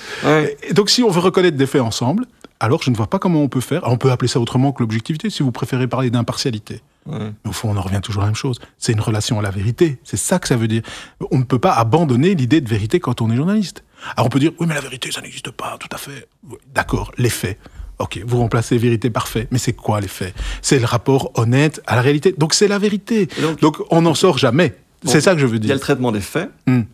Et donc, si on veut reconnaître des faits ensemble, alors je ne vois pas comment on peut faire. Alors, on peut appeler ça autrement que l'objectivité, si vous préférez parler d'impartialité. Mais au fond, on en revient toujours à la même chose. C'est une relation à la vérité. C'est ça que ça veut dire. On ne peut pas abandonner l'idée de vérité quand on est journaliste. Alors, on peut dire, oui, mais la vérité, ça n'existe pas, tout à fait. Oui, d'accord, les faits. Ok, vous remplacez vérité par fait. Mais c'est quoi les faits ? C'est le rapport honnête à la réalité. Donc, c'est la vérité. Donc on n'en sort jamais. C'est ça que je veux dire. Il y a le traitement des faits,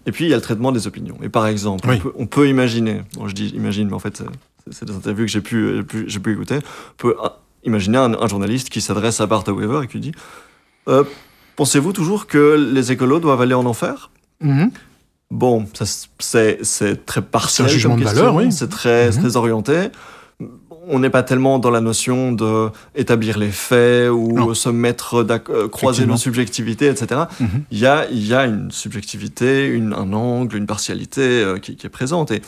et puis il y a le traitement des opinions. Et par exemple, on peut imaginer, je dis imagine, mais en fait, c'est des interviews que j'ai pu écouter, on peut imaginer un journaliste qui s'adresse à Bart Wever et qui dit pensez-vous toujours que les écolos doivent aller en enfer ? Bon, ça, c'est très partiel. C'est un jugement de valeur, oui. C'est très orienté. On n'est pas tellement dans la notion d'établir les faits ou se mettre croiser nos subjectivités, etc. Il y a une subjectivité, un angle, une partialité qui est présente. Et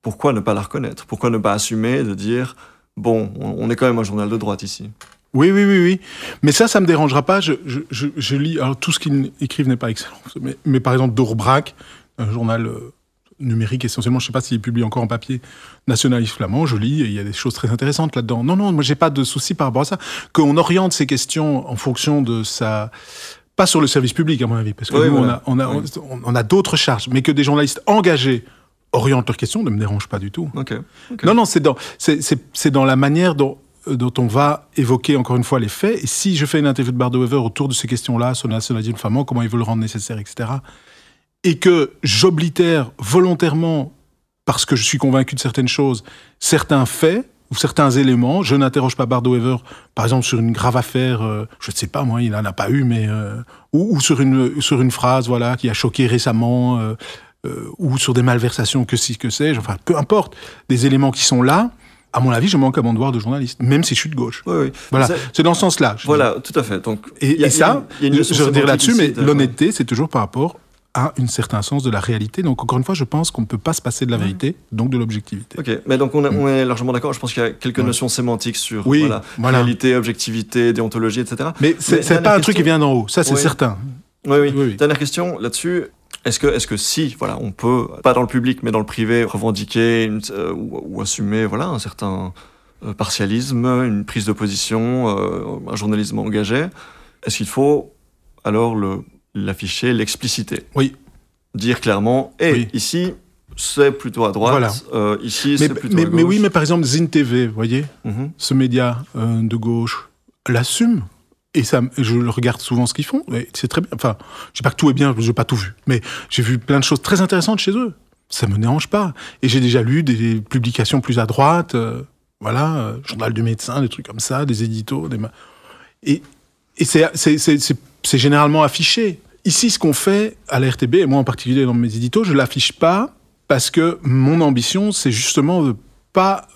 pourquoi ne pas la reconnaître ? Pourquoi ne pas assumer de dire bon, on est quand même un journal de droite ici. Oui. Mais ça me dérangera pas. Je lis. Alors tout ce qu'ils écrivent n'est pas excellent. Mais par exemple, Doorbraak, un journal numérique essentiellement, je ne sais pas s'il est publié encore en papier, nationaliste flamand, je lis, et il y a des choses très intéressantes là-dedans. Non, moi j'ai pas de souci par rapport à ça. Qu'on oriente ces questions en fonction de sa... Pas sur le service public, à mon avis, parce que on a d'autres charges, mais que des journalistes engagés orientent leurs questions ne me dérange pas du tout. Okay. Non, c'est dans la manière dont on va évoquer encore une fois les faits, et si je fais une interview de Bart Wever autour de ces questions-là, sur le nationalisme flamand, comment il veut le rendre nécessaire, etc., et que j'oblitère volontairement, parce que je suis convaincu de certaines choses, certains faits ou certains éléments, je n'interroge pas Bart Wever, par exemple sur une grave affaire, je ne sais pas moi, il n'en a pas eu, mais ou sur une phrase voilà qui a choqué récemment, ou sur des malversations que sais-je, enfin peu importe, des éléments qui sont là. À mon avis, je manque à mon devoir de journaliste, même si je suis de gauche. Oui. Voilà, c'est dans ce sens-là. Voilà, tout à fait. Donc, et ça, je veux dire là-dessus, mais l'honnêteté, c'est toujours par rapport à un certain sens de la réalité. Donc, encore une fois, je pense qu'on ne peut pas se passer de la vérité, donc de l'objectivité. Ok, mais donc on est largement d'accord. Je pense qu'il y a quelques notions sémantiques sur réalité, objectivité, déontologie, etc. Mais c'est pas un truc qui vient d'en haut, ça c'est certain. Oui. Dernière question là-dessus. Est-ce que si, voilà, on peut, pas dans le public, mais dans le privé, revendiquer ou assumer un certain partialisme, une prise de position, un journalisme engagé, est-ce qu'il faut alors l'afficher, l'expliciter ? Oui. Dire clairement, ici, c'est plutôt à droite, ici, c'est plutôt à gauche. Mais oui, mais par exemple, Zine TV, vous voyez, ce média de gauche, l'assume. Et ça, je regarde souvent ce qu'ils font, et c'est très bien. Enfin, je dis pas que tout est bien, je n'ai pas tout vu, mais j'ai vu plein de choses très intéressantes chez eux. Ça me dérange pas. Et j'ai déjà lu des publications plus à droite, Journal du médecin, des trucs comme ça, des éditos, et c'est généralement affiché. Ici, ce qu'on fait à la RTB, et moi en particulier dans mes éditos, je l'affiche pas parce que mon ambition, c'est justement de pas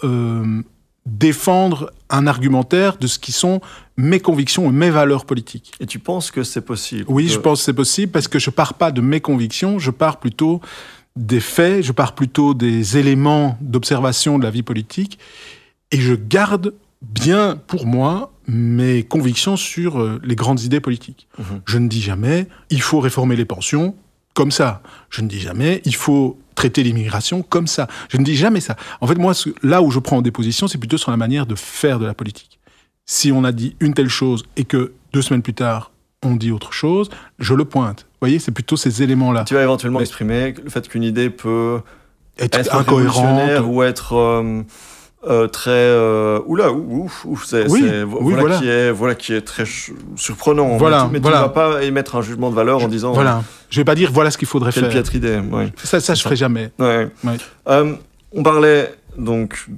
défendre un argumentaire de ce qui sont mes convictions et mes valeurs politiques. Et tu penses que c'est possible? Oui, je pense que c'est possible parce que je pars pas de mes convictions, je pars plutôt des faits, je pars plutôt des éléments d'observation de la vie politique et je garde bien pour moi mes convictions sur les grandes idées politiques. Je ne dis jamais il faut réformer les pensions comme ça. Je ne dis jamais il faut traiter l'immigration comme ça. Je ne dis jamais ça. En fait, moi, là où je prends des positions, c'est plutôt sur la manière de faire de la politique. Si on a dit une telle chose et que 2 semaines plus tard, on dit autre chose, je le pointe. Vous voyez, c'est plutôt ces éléments-là. Tu vas éventuellement exprimer le fait qu'une idée peut être incohérente ou être très voilà qui est très surprenant. Voilà, mais tu ne vas pas émettre un jugement de valeur en disant je vais pas dire voilà ce qu'il faudrait faire. Quelle piètre idée. Ouais. Ça je ferai jamais. Ouais. On parlait donc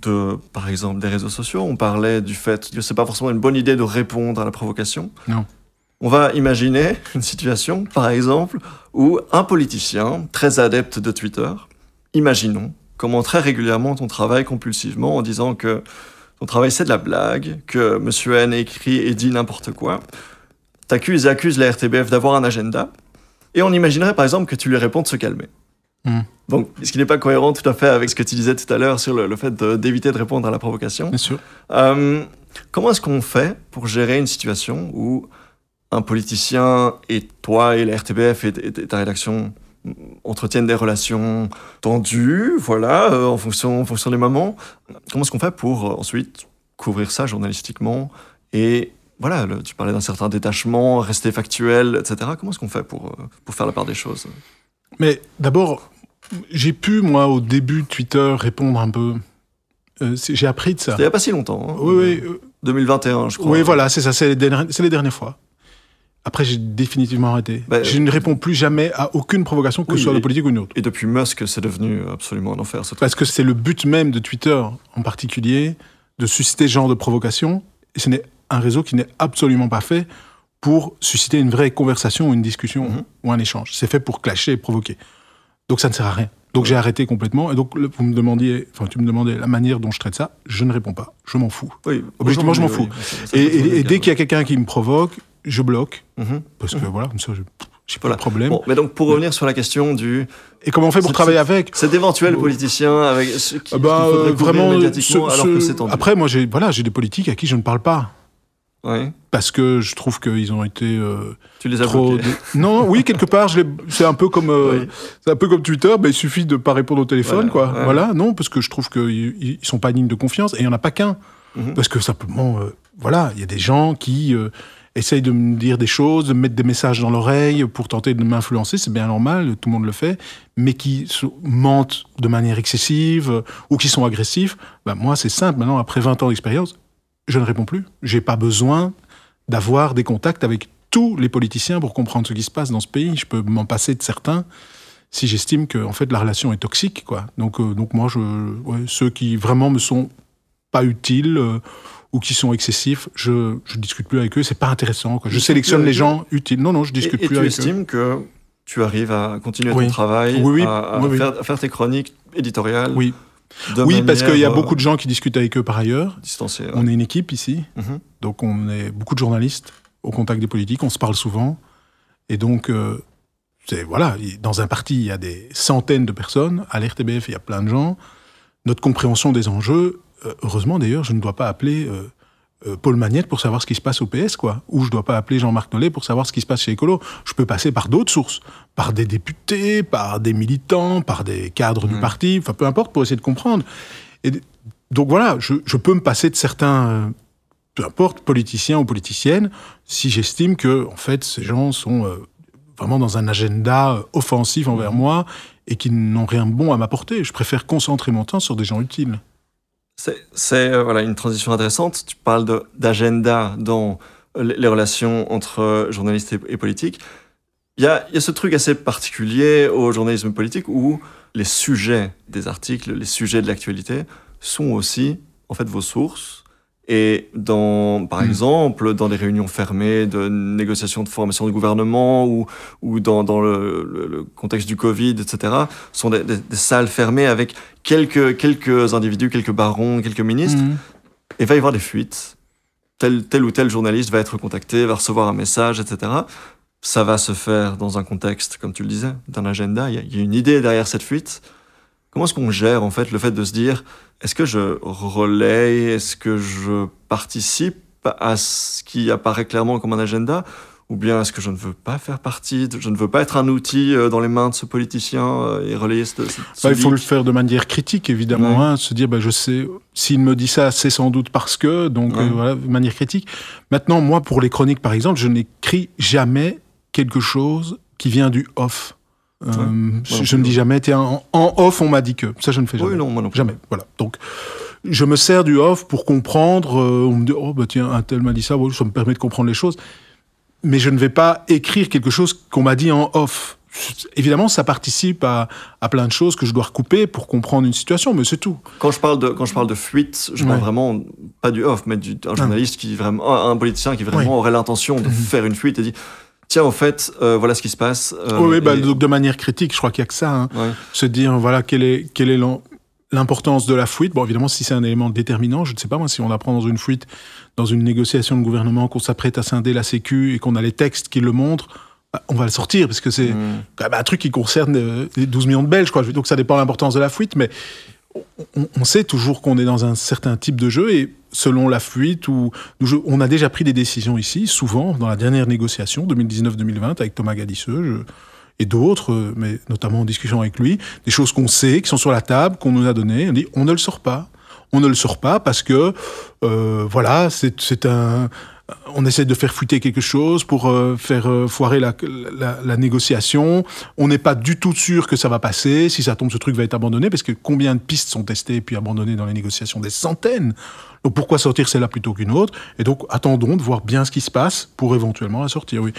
par exemple des réseaux sociaux. On parlait du fait que c'est pas forcément une bonne idée de répondre à la provocation. Non. On va imaginer une situation, par exemple, où un politicien très adepte de Twitter, imaginons, commente très régulièrement ton travail compulsivement en disant que ton travail c'est de la blague, que Monsieur N écrit et dit n'importe quoi, t'accuse et accuse la RTBF d'avoir un agenda, et on imaginerait par exemple que tu lui réponds de se calmer. Donc, ce qui n'est pas cohérent tout à fait avec ce que tu disais tout à l'heure sur le fait d'éviter de répondre à la provocation. Bien sûr. Comment est-ce qu'on fait pour gérer une situation où un politicien et toi et la RTBF et ta rédaction entretiennent des relations tendues, voilà, en fonction des moments. Comment est-ce qu'on fait pour ensuite couvrir ça journalistiquement et voilà, tu parlais d'un certain détachement, rester factuel, etc. Comment est-ce qu'on fait pour faire la part des choses? Mais d'abord, j'ai pu, moi, au début de Twitter, répondre un peu. J'ai appris de ça. C'était il n'y a pas si longtemps. Hein, oui. 2021, je crois. Oui, voilà, c'est ça, c'est les dernières fois. Après, j'ai définitivement arrêté. Je ne réponds plus jamais à aucune provocation, que ce soit de politique ou une autre. Et depuis Musk, c'est devenu absolument un enfer. Parce que c'est le but même de Twitter, en particulier, de susciter ce genre de provocation. Et ce n'est un réseau qui n'est absolument pas fait pour susciter une vraie conversation ou une discussion ou un échange. C'est fait pour clasher et provoquer. Donc ça ne sert à rien. Donc j'ai arrêté complètement. Et donc tu me demandais la manière dont je traite ça. Je ne réponds pas. Je m'en fous. Oui, objectivement, je m'en fous. Et dès qu'il y a quelqu'un qui me provoque, je bloque. Parce que voilà, comme ça, j'ai pas de problème. Bon, mais donc pour revenir sur la question du... Et comment on fait pour travailler avec cet éventuel politicien avec qui faudrait vraiment médiatiquement alors que c'est tendu. Après, moi, j'ai des politiques à qui je ne parle pas. Ouais. Parce que je trouve qu'ils ont été tu les as bloqués. Non, oui, quelque part, c'est un peu comme c'est un peu comme Twitter, il suffit de pas répondre au téléphone, quoi. Ouais. Voilà, non, parce que je trouve qu'ils sont pas dignes de confiance et il y en a pas qu'un. Parce que simplement, voilà, il y a des gens qui essayent de me dire des choses, de me mettre des messages dans l'oreille pour tenter de m'influencer, c'est bien normal, tout le monde le fait, mais qui mentent de manière excessive ou qui sont agressifs. Moi, c'est simple. Maintenant, après 20 ans d'expérience, je ne réponds plus. J'ai pas besoin d'avoir des contacts avec tous les politiciens pour comprendre ce qui se passe dans ce pays. Je peux m'en passer de certains si j'estime que en fait la relation est toxique, quoi. Donc moi, ceux qui vraiment me sont pas utiles ou qui sont excessifs, je discute plus avec eux. C'est pas intéressant, quoi. Je sélectionne les gens utiles. Non, je discute plus avec eux. Et tu estimes que tu arrives à continuer ton travail, à faire tes chroniques éditoriales. Oui. Parce qu'il y a beaucoup de gens qui discutent avec eux par ailleurs. Distancés. On est une équipe ici, donc on est beaucoup de journalistes au contact des politiques, on se parle souvent. Et donc, dans un parti, il y a des centaines de personnes. À l'RTBF, il y a plein de gens. Notre compréhension des enjeux, heureusement d'ailleurs, je ne dois pas appeler Paul Magnette pour savoir ce qui se passe au PS, quoi. Ou je dois pas appeler Jean-Marc Nollet pour savoir ce qui se passe chez Écolo. Je peux passer par d'autres sources, par des députés, par des militants, par des cadres du parti, enfin peu importe, pour essayer de comprendre. Et donc voilà, je peux me passer de certains, peu importe, politiciens ou politiciennes, si j'estime que en fait ces gens sont vraiment dans un agenda offensif envers moi et qui n'ont rien de bon à m'apporter. Je préfère concentrer mon temps sur des gens utiles. C'est une transition intéressante. Tu parles d'agenda dans les relations entre journalistes et politiques. Il y a ce truc assez particulier au journalisme politique où les sujets des articles, les sujets de l'actualité sont aussi en fait vos sources. Et par exemple, dans des réunions fermées de négociations de formation du gouvernement ou dans le contexte du Covid, etc., sont des salles fermées avec quelques individus, quelques barons, quelques ministres. et va y avoir des fuites. Tel ou tel journaliste va être contacté, va recevoir un message, etc. Ça va se faire dans un contexte, comme tu le disais, d'un agenda. Il y a une idée derrière cette fuite. Comment est-ce qu'on gère, en fait, le fait de se dire, est-ce que je relaye, est-ce que je participe à ce qui apparaît clairement comme un agenda, ou bien est-ce que je ne veux pas faire partie, je ne veux pas être un outil dans les mains de ce politicien et relayer ce il faut le faire de manière critique, évidemment, se dire, je sais, s'il me dit ça, c'est sans doute parce que, donc voilà, de manière critique. Maintenant, moi, pour les chroniques, par exemple, je n'écris jamais quelque chose qui vient du off. Je ne dis jamais, tiens, en off, on m'a dit que. Ça, je ne fais jamais. Oui, non, moi non plus. Jamais, voilà. Donc, je me sers du off pour comprendre. On me dit, tiens, un tel m'a dit ça, ça me permet de comprendre les choses. Mais je ne vais pas écrire quelque chose qu'on m'a dit en off. Évidemment, ça participe à plein de choses que je dois recouper pour comprendre une situation, mais c'est tout. Quand je parle de fuite, je parle vraiment pas du off, mais un journaliste qui vraiment, un politicien qui vraiment aurait l'intention de faire une fuite et dit, tiens, au fait, voilà ce qui se passe. Donc de manière critique, je crois qu'il y a que ça. Se dire, voilà, quelle est l'importance de la fuite. Bon, évidemment, si c'est un élément déterminant, je ne sais pas, moi, si on apprend dans une fuite, dans une négociation de gouvernement, qu'on s'apprête à scinder la Sécu et qu'on a les textes qui le montrent, on va le sortir, parce que c'est quand même un truc qui concerne les 12 millions de Belges, quoi. Donc ça dépend de l'importance de la fuite, mais on sait toujours qu'on est dans un certain type de jeu, et selon la fuite, on a déjà pris des décisions ici, souvent, dans la dernière négociation, 2019-2020, avec Thomas Gadisseux, et d'autres, mais notamment en discussion avec lui, des choses qu'on sait, qui sont sur la table, qu'on nous a données. On dit, on ne le sort pas. On ne le sort pas parce que, voilà, on essaie de faire fuiter quelque chose pour faire foirer la négociation. On n'est pas du tout sûr que ça va passer. Si ça tombe, ce truc va être abandonné, parce que combien de pistes sont testées puis abandonnées dans les négociations? Des centaines. Donc pourquoi sortir celle-là plutôt qu'une autre? Et donc attendons de voir bien ce qui se passe pour éventuellement la sortir. Oui,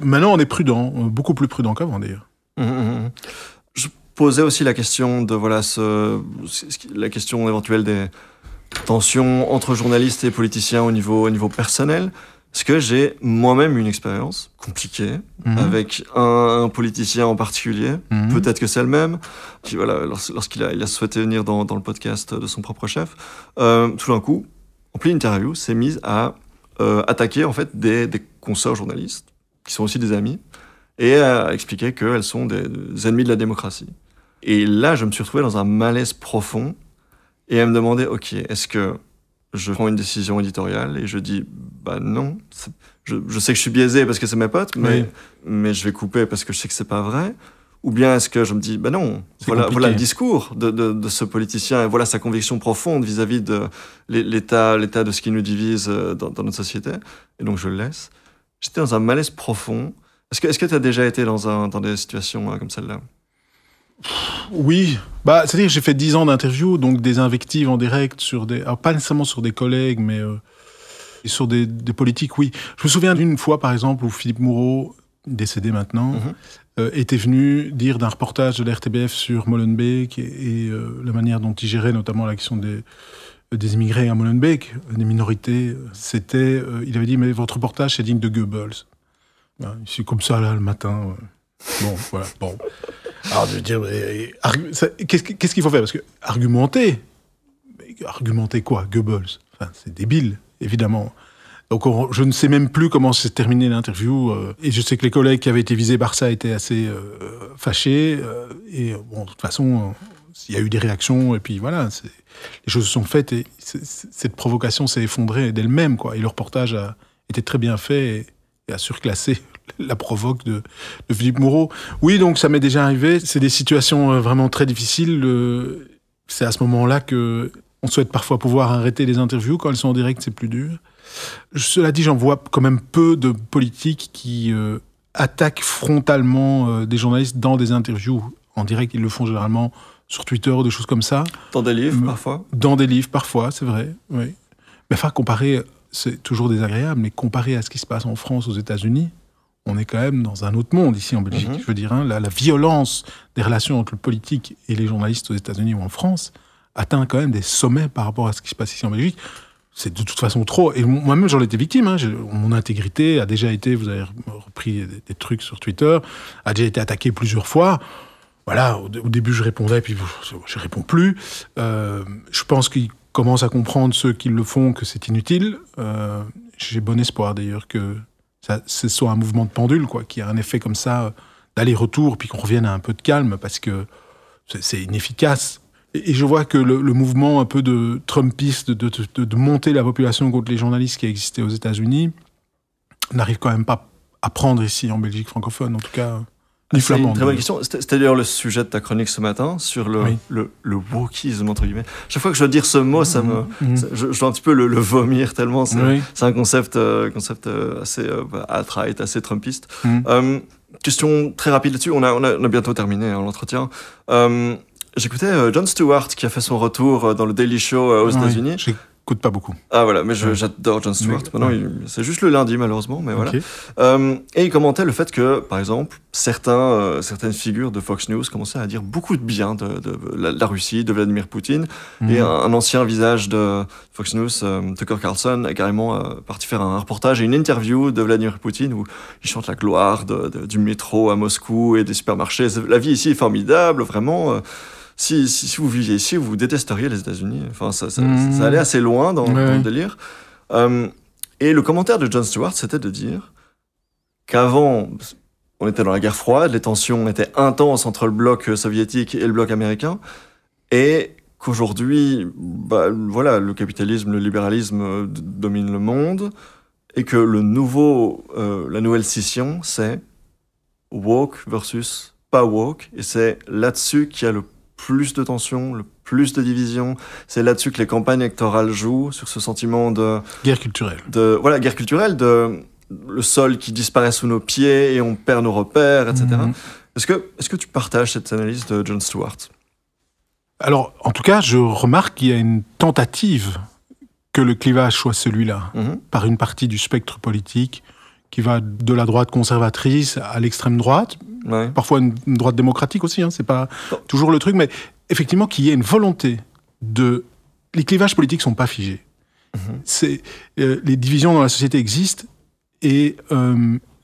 maintenant on est prudent, beaucoup plus prudent qu'avant d'ailleurs. Je posais aussi la question de la question éventuelle des tensions entre journalistes et politiciens au niveau personnel. Parce que j'ai moi-même une expérience compliquée avec un politicien en particulier. Peut-être que c'est le même, qui, voilà, lorsqu'il a souhaité venir dans le podcast de son propre chef, tout d'un coup, en pleine interview, s'est mise à attaquer en fait des consoeurs journalistes, qui sont aussi des amis, et à expliquer qu'elles sont des ennemis de la démocratie. Et là, je me suis retrouvé dans un malaise profond, et à me demander, ok, est-ce que je prends une décision éditoriale et je dis, non, je sais que je suis biaisé parce que c'est mes potes, mais je vais couper parce que je sais que c'est pas vrai. Ou bien est-ce que je me dis, non, voilà le discours de ce politicien, et voilà sa conviction profonde vis-à-vis de l'état de ce qui nous divise dans notre société, et donc je le laisse. J'étais dans un malaise profond. Est-ce que tu as déjà été dans des situations comme celle-là? Oui, c'est-à-dire que j'ai fait 10 ans d'interviews, donc des invectives en direct alors pas nécessairement sur des collègues, mais sur des politiques, oui. Je me souviens d'une fois, par exemple, où Philippe Moureau, décédé maintenant, était venu dire d'un reportage de l'RTBF sur Molenbeek et la manière dont il gérait notamment la question des immigrés à Molenbeek, des minorités, il avait dit, mais votre reportage, c'est digne de Goebbels. Je suis comme ça, là, le matin. Bon, voilà, bon. Alors, je veux dire, qu'est-ce qu'il faut faire? Parce que argumenter quoi? Goebbels. Enfin, c'est débile, évidemment. Donc, je ne sais même plus comment s'est terminée l'interview. Et je sais que les collègues qui avaient été visés par ça étaient assez fâchés. Et bon, de toute façon, il y a eu des réactions. Et puis voilà, les choses se sont faites. Et cette provocation s'est effondrée d'elle-même, quoi. Et le reportage a été très bien fait et a surclassé la provoque de Philippe Moureau. Oui, donc ça m'est déjà arrivé. C'est des situations vraiment très difficiles. C'est à ce moment-là que on souhaite parfois pouvoir arrêter les interviews. Quand elles sont en direct, c'est plus dur. Cela dit, j'en vois quand même peu de politiques qui attaquent frontalement des journalistes dans des interviews en direct. Ils le font généralement sur Twitter ou des choses comme ça. Dans des livres, parfois. Dans des livres, parfois, c'est vrai. Oui. Mais enfin, comparer, c'est toujours désagréable, mais comparer à ce qui se passe en France, aux États-Unis, on est quand même dans un autre monde ici en Belgique. Je veux dire, la violence des relations entre le politique et les journalistes aux États-Unis ou en France atteint quand même des sommets par rapport à ce qui se passe ici en Belgique. C'est de toute façon trop. Et moi-même, j'en étais victime. Mon intégrité a déjà été, vous avez repris des trucs sur Twitter, a déjà été attaquée plusieurs fois. Voilà, au début, je répondais, puis je réponds plus. Je pense qu'il commence à comprendre, ceux qui le font, que c'est inutile. J'ai bon espoir d'ailleurs que ce soit un mouvement de pendule, quoi, qui a un effet comme ça, d'aller-retour, puis qu'on revienne à un peu de calme, parce que c'est inefficace. Et je vois que le mouvement un peu de Trumpiste, de monter la population contre les journalistes qui a existé aux États-Unis, n'arrive quand même pas à prendre ici en Belgique francophone, en tout cas. C'est une très bonne question. C'était d'ailleurs le sujet de ta chronique ce matin, sur le wokisme, entre guillemets. Chaque fois que je dois dire ce mot, je dois un petit peu le vomir, tellement c'est un concept assez alt-right, assez trumpiste. Question très rapide là-dessus, on a bientôt terminé l'entretien. J'écoutais Jon Stewart qui a fait son retour dans le Daily Show aux États-Unis. J'écoute pas beaucoup. Ah voilà, mais j'adore Jon Stewart. Maintenant, c'est juste le lundi malheureusement, mais voilà. Et il commentait le fait que, par exemple, certaines figures de Fox News commençaient à dire beaucoup de bien de la Russie, de Vladimir Poutine. Et un ancien visage de Fox News, Tucker Carlson, est carrément parti faire un reportage et une interview de Vladimir Poutine où il chante la gloire du métro à Moscou et des supermarchés. La vie ici est formidable, vraiment. Si vous viviez ici, vous détesteriez les États-Unis. Enfin, ça allait assez loin dans le délire. Et le commentaire de Jon Stewart, c'était de dire qu'avant, on était dans la guerre froide, les tensions étaient intenses entre le bloc soviétique et le bloc américain, et qu'aujourd'hui, le capitalisme, le libéralisme dominent le monde, et que la nouvelle scission, c'est woke versus pas woke, et c'est là-dessus qu'il y a le plus de tensions, le plus de divisions. C'est là-dessus que les campagnes électorales jouent, sur ce sentiment de... Guerre culturelle. Guerre culturelle, le sol qui disparaît sous nos pieds et on perd nos repères, etc. Est-ce que tu partages cette analyse de Jon Stewart ? Alors, en tout cas, je remarque qu'il y a une tentative que le clivage soit celui-là, par une partie du spectre politique qui va de la droite conservatrice à l'extrême droite, parfois une droite démocratique aussi, c'est pas toujours le truc, mais effectivement qu'il y ait une volonté Les clivages politiques sont pas figés. Les divisions dans la société existent et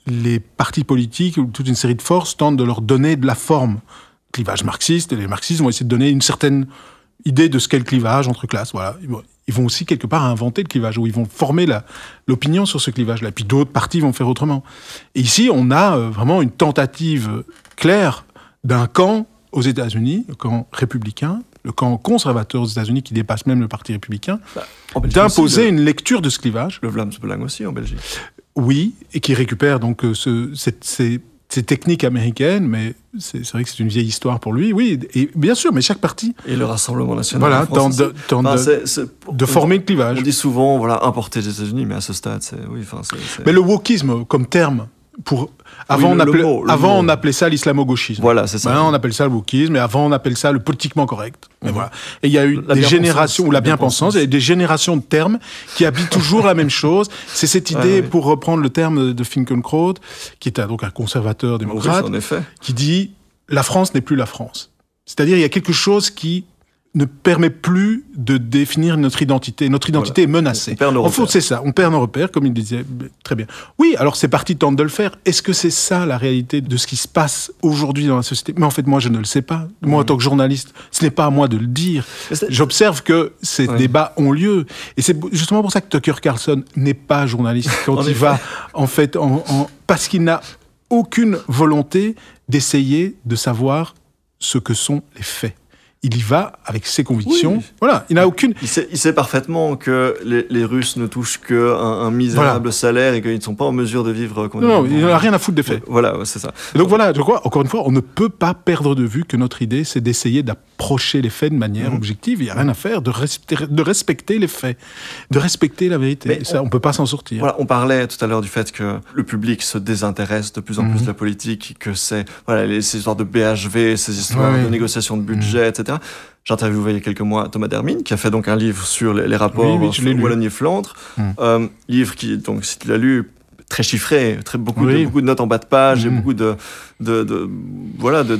les partis politiques ou toute une série de forces tentent de leur donner de la forme. Clivage marxiste, et les marxistes vont essayer de donner une certaine idée de ce qu'est le clivage entre classes, voilà. Ils vont aussi quelque part inventer le clivage, où ils vont former l'opinion sur ce clivage-là. Puis d'autres partis vont faire autrement. Et ici, on a vraiment une tentative claire d'un camp aux États-Unis, le camp républicain, le camp conservateur aux États-Unis qui dépasse même le parti républicain, d'imposer une lecture de ce clivage. Le Vlaams Belang aussi en Belgique. Oui, et qui récupère donc ces techniques américaines, mais c'est vrai que c'est une vieille histoire pour lui, oui, et bien sûr, mais chaque parti... Et le Rassemblement National. Voilà, de former le clivage. On dit souvent, importer des États-Unis, mais à ce stade, Mais le wokisme, comme terme, avant, on appelait ça l'islamo-gauchisme. Voilà, c'est ça. Maintenant, on appelle ça le wokisme, et avant, on appelle ça le politiquement correct. Mais voilà. Et il y a eu des générations, ou la bien-pensance, il y a eu des générations de termes qui habitent toujours la même chose. C'est cette idée, pour reprendre le terme de Finkielkraut, qui était donc un conservateur démocrate, qui dit « la France n'est plus la France ». C'est-à-dire, il y a quelque chose qui ne permet plus de définir notre identité. Notre identité est menacée. On perd nos repères. C'est ça, on perd nos repères, comme il disait très bien. Oui, alors ces partis tentent de le faire. Est-ce que c'est ça la réalité de ce qui se passe aujourd'hui dans la société ? Mais en fait, moi, je ne le sais pas. Moi, en tant que journaliste, ce n'est pas à moi de le dire. J'observe que ces débats ont lieu. Et c'est justement pour ça que Tucker Carlson n'est pas journaliste. Quand il va, en fait, parce qu'il n'a aucune volonté d'essayer de savoir ce que sont les faits. Il y va avec ses convictions. Oui. Voilà, il n'a aucune... Il sait parfaitement que les Russes ne touchent qu'un misérable salaire et qu'ils ne sont pas en mesure de vivre... Non, il n'a rien à foutre des faits. Voilà, c'est ça. Et donc voilà, je crois, encore une fois, on ne peut pas perdre de vue que notre idée, c'est d'essayer d'approcher les faits de manière objective. Il n'y a rien à faire, de respecter les faits, de respecter la vérité. Mais ça, on ne peut pas s'en sortir. Voilà, on parlait tout à l'heure du fait que le public se désintéresse de plus en plus de la politique, que ces histoires de BHV, ces histoires de négociation de budget, etc. J'ai interviewé il y a quelques mois Thomas Dermine, qui a fait donc un livre sur les rapports Wallonie-Flandre. Livre qui, donc, si tu l'as lu, très chiffré, beaucoup de notes en bas de page et beaucoup de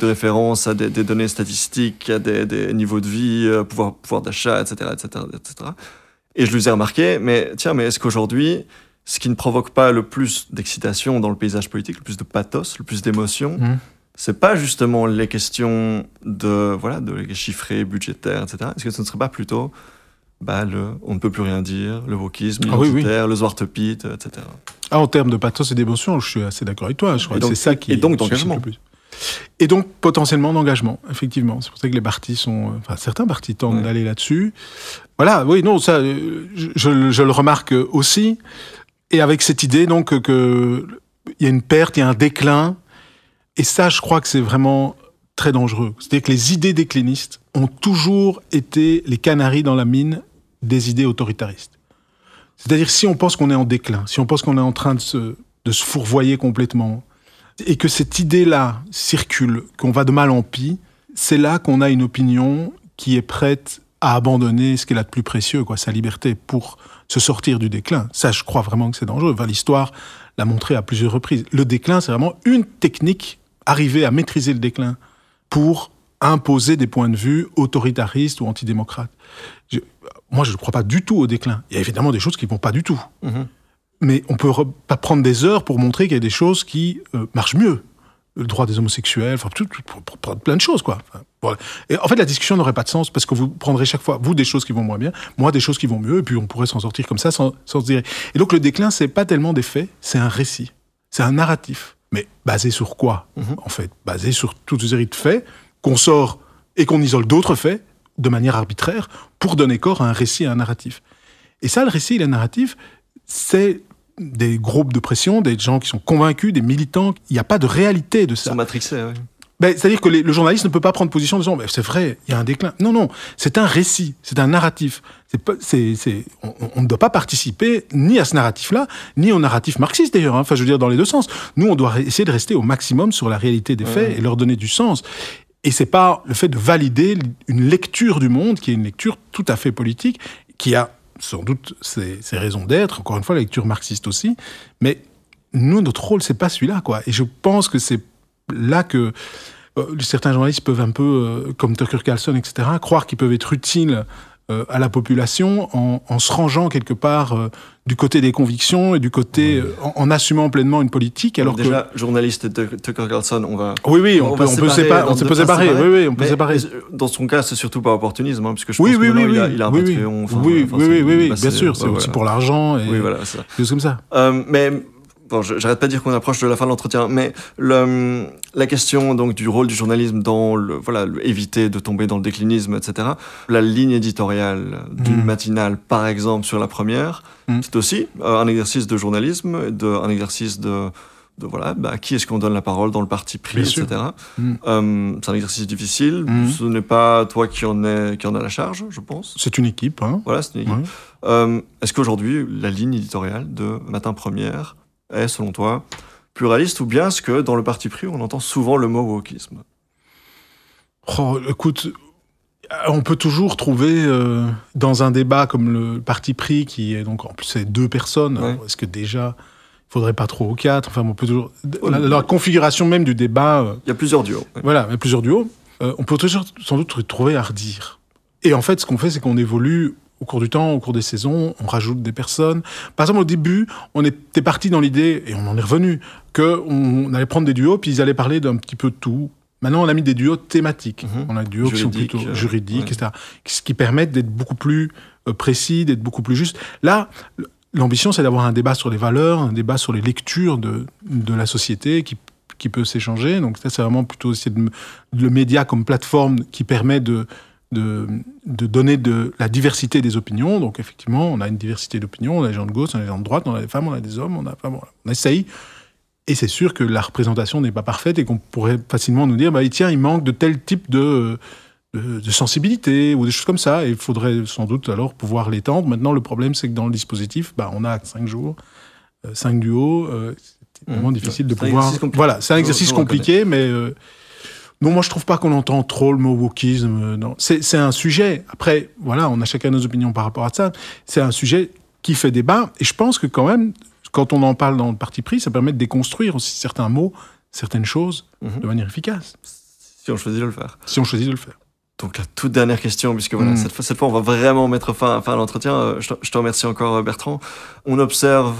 références à des données statistiques, à des niveaux de vie, pouvoir d'achat, etc. Et je lui ai remarqué, mais est-ce qu'aujourd'hui, ce qui ne provoque pas le plus d'excitation dans le paysage politique, le plus de pathos, le plus d'émotion, c'est pas justement les questions de chiffrés, budgétaires, etc. Est-ce que ce ne serait pas plutôt on ne peut plus rien dire, le wokisme, l'identitaire, le Zwartepiet, etc. En termes de pathos et d'émotion, je suis assez d'accord avec toi. Je crois que c'est ça qui... Et donc d'engagement. Et donc, potentiellement, d'engagement, effectivement. C'est pour ça que les partis certains partis tentent d'aller là-dessus. Voilà, oui, non, ça, je le remarque aussi. Et avec cette idée, donc, qu'il y a une perte, il y a un déclin. Et ça, je crois que c'est vraiment très dangereux. C'est-à-dire que les idées déclinistes ont toujours été les canaris dans la mine des idées autoritaristes. C'est-à-dire, si on pense qu'on est en déclin, si on pense qu'on est en train de se fourvoyer complètement, et que cette idée-là circule, qu'on va de mal en pis, c'est là qu'on a une opinion qui est prête à abandonner ce qu'elle a de plus précieux, sa liberté, pour se sortir du déclin. Ça, je crois vraiment que c'est dangereux. Enfin, l'histoire l'a montré à plusieurs reprises. Le déclin, c'est vraiment une technique, arriver à maîtriser le déclin pour imposer des points de vue autoritaristes ou antidémocrates. Moi, je ne crois pas du tout au déclin. Il y a évidemment des choses qui ne vont pas du tout. Mais on ne peut pas prendre des heures pour montrer qu'il y a des choses qui marchent mieux. Le droit des homosexuels, plein de choses, voilà. Et en fait, la discussion n'aurait pas de sens parce que vous prendrez chaque fois, vous, des choses qui vont moins bien, moi, des choses qui vont mieux, et puis on pourrait s'en sortir comme ça sans se dire. Et donc, le déclin, c'est pas tellement des faits, c'est un récit. C'est un narratif. Mais basé sur quoi, en fait? Basé sur toute une série de faits qu'on sort et qu'on isole d'autres faits de manière arbitraire pour donner corps à un récit, à un narratif. Et ça, le récit et le narratif, c'est des groupes de pression, des gens qui sont convaincus, des militants. Il n'y a pas de réalité de ça. Ils sont matrixés, oui. C'est-à-dire que le journaliste ne peut pas prendre position en disant « c'est vrai, il y a un déclin ». Non, c'est un récit, c'est un narratif. On ne doit pas participer ni à ce narratif-là, ni au narratif marxiste d'ailleurs. Enfin, je veux dire, dans les deux sens. Nous, on doit essayer de rester au maximum sur la réalité des faits et leur donner du sens. Et c'est pas le fait de valider une lecture du monde, qui est une lecture tout à fait politique, qui a sans doute ses raisons d'être, encore une fois, la lecture marxiste aussi, mais nous, notre rôle, c'est pas celui-là, Et je pense que c'est là que certains journalistes peuvent un peu, comme Tucker Carlson, etc., croire qu'ils peuvent être utiles à la population en se rangeant quelque part du côté des convictions et du côté en assumant pleinement une politique. Alors déjà, journaliste de Tucker Carlson, on va... Oui, on peut séparer. Oui, on peut séparer. Dans son cas, c'est surtout par opportunisme, puisque je pense que il a un Patreon. Oui, bien sûr, c'est aussi pour l'argent et voilà, ça. Des choses comme ça. Mais... Bon, j'arrête pas de dire qu'on approche de la fin de l'entretien, mais la question donc du rôle du journalisme dans éviter de tomber dans le déclinisme, etc. La ligne éditoriale d'une matinale, par exemple, sur la première, c'est aussi un exercice de journalisme, un exercice de à qui est-ce qu'on donne la parole dans le parti pris, etc. C'est un exercice difficile. Ce n'est pas toi qui en a la charge, je pense. C'est une équipe. Voilà, c'est une équipe. Est-ce qu'aujourd'hui, la ligne éditoriale de Matin Première est, selon toi, pluraliste, ou bien est-ce que dans le parti pris, on entend souvent le mot wokisme? Écoute, on peut toujours trouver dans un débat comme le parti pris, qui est donc en plus c'est 2 personnes, est-ce que déjà il faudrait pas 3 ou 4? Enfin, on peut toujours la configuration même du débat. Il y a plusieurs duos. Voilà, il y a plusieurs duos. On peut toujours sans doute trouver à redire. Et en fait, ce qu'on fait, c'est qu'on évolue. Au cours du temps, au cours des saisons, on rajoute des personnes. Par exemple, au début, on était parti dans l'idée, et on en est revenu, qu'on allait prendre des duos, puis ils allaient parler d'un petit peu de tout. Maintenant, on a mis des duos thématiques. On a des duos qui sont plutôt juridiques, etc. Ce qui permettent d'être beaucoup plus précis, d'être beaucoup plus justes. Là, l'ambition, c'est d'avoir un débat sur les valeurs, un débat sur les lectures de la société qui peut s'échanger. Donc ça, c'est vraiment plutôt aussi le média comme plateforme qui permet de donner de la diversité des opinions. Donc effectivement, on a une diversité d'opinions, on a des gens de gauche, on a des gens de droite, on a des femmes, on a des hommes, on essaye. Et c'est sûr que la représentation n'est pas parfaite et qu'on pourrait facilement nous dire, tiens, il manque de tel type de sensibilité ou des choses comme ça. Et il faudrait sans doute alors pouvoir l'étendre. Maintenant, le problème, c'est que dans le dispositif, on a 5 jours, 5 duos. C'est vraiment difficile de pouvoir... Voilà, c'est un exercice compliqué, mais... Non, moi je trouve pas qu'on entend trop le mot wokisme. Non. C'est un sujet. Après, voilà, on a chacun nos opinions par rapport à ça. C'est un sujet qui fait débat. Et je pense que quand même, quand on en parle dans le parti pris, ça permet de déconstruire aussi certains mots, certaines choses de manière efficace. Si on choisit de le faire. Si on choisit de le faire. Donc la toute dernière question, puisque voilà, cette fois on va vraiment mettre fin à l'entretien. Je te remercie encore, Bertrand. On observe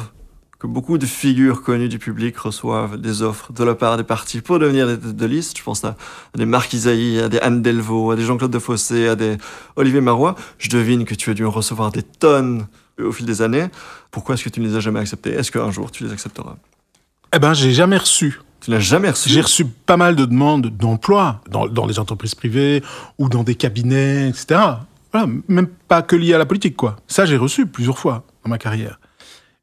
que beaucoup de figures connues du public reçoivent des offres de la part des partis pour devenir des têtes de liste. Je pense à des Marc Isaïe, à des Anne Delvaux, à des Jean-Claude Defossé, à des Olivier Marois. Je devine que tu as dû en recevoir des tonnes au fil des années. Pourquoi est-ce que tu ne les as jamais acceptés? Est-ce qu'un jour tu les accepteras? Eh ben, j'ai jamais reçu. Tu n'as jamais reçu? J'ai reçu pas mal de demandes d'emploi dans les entreprises privées ou dans des cabinets, etc. Voilà, même pas que lié à la politique, quoi. Ça, j'ai reçu plusieurs fois dans ma carrière.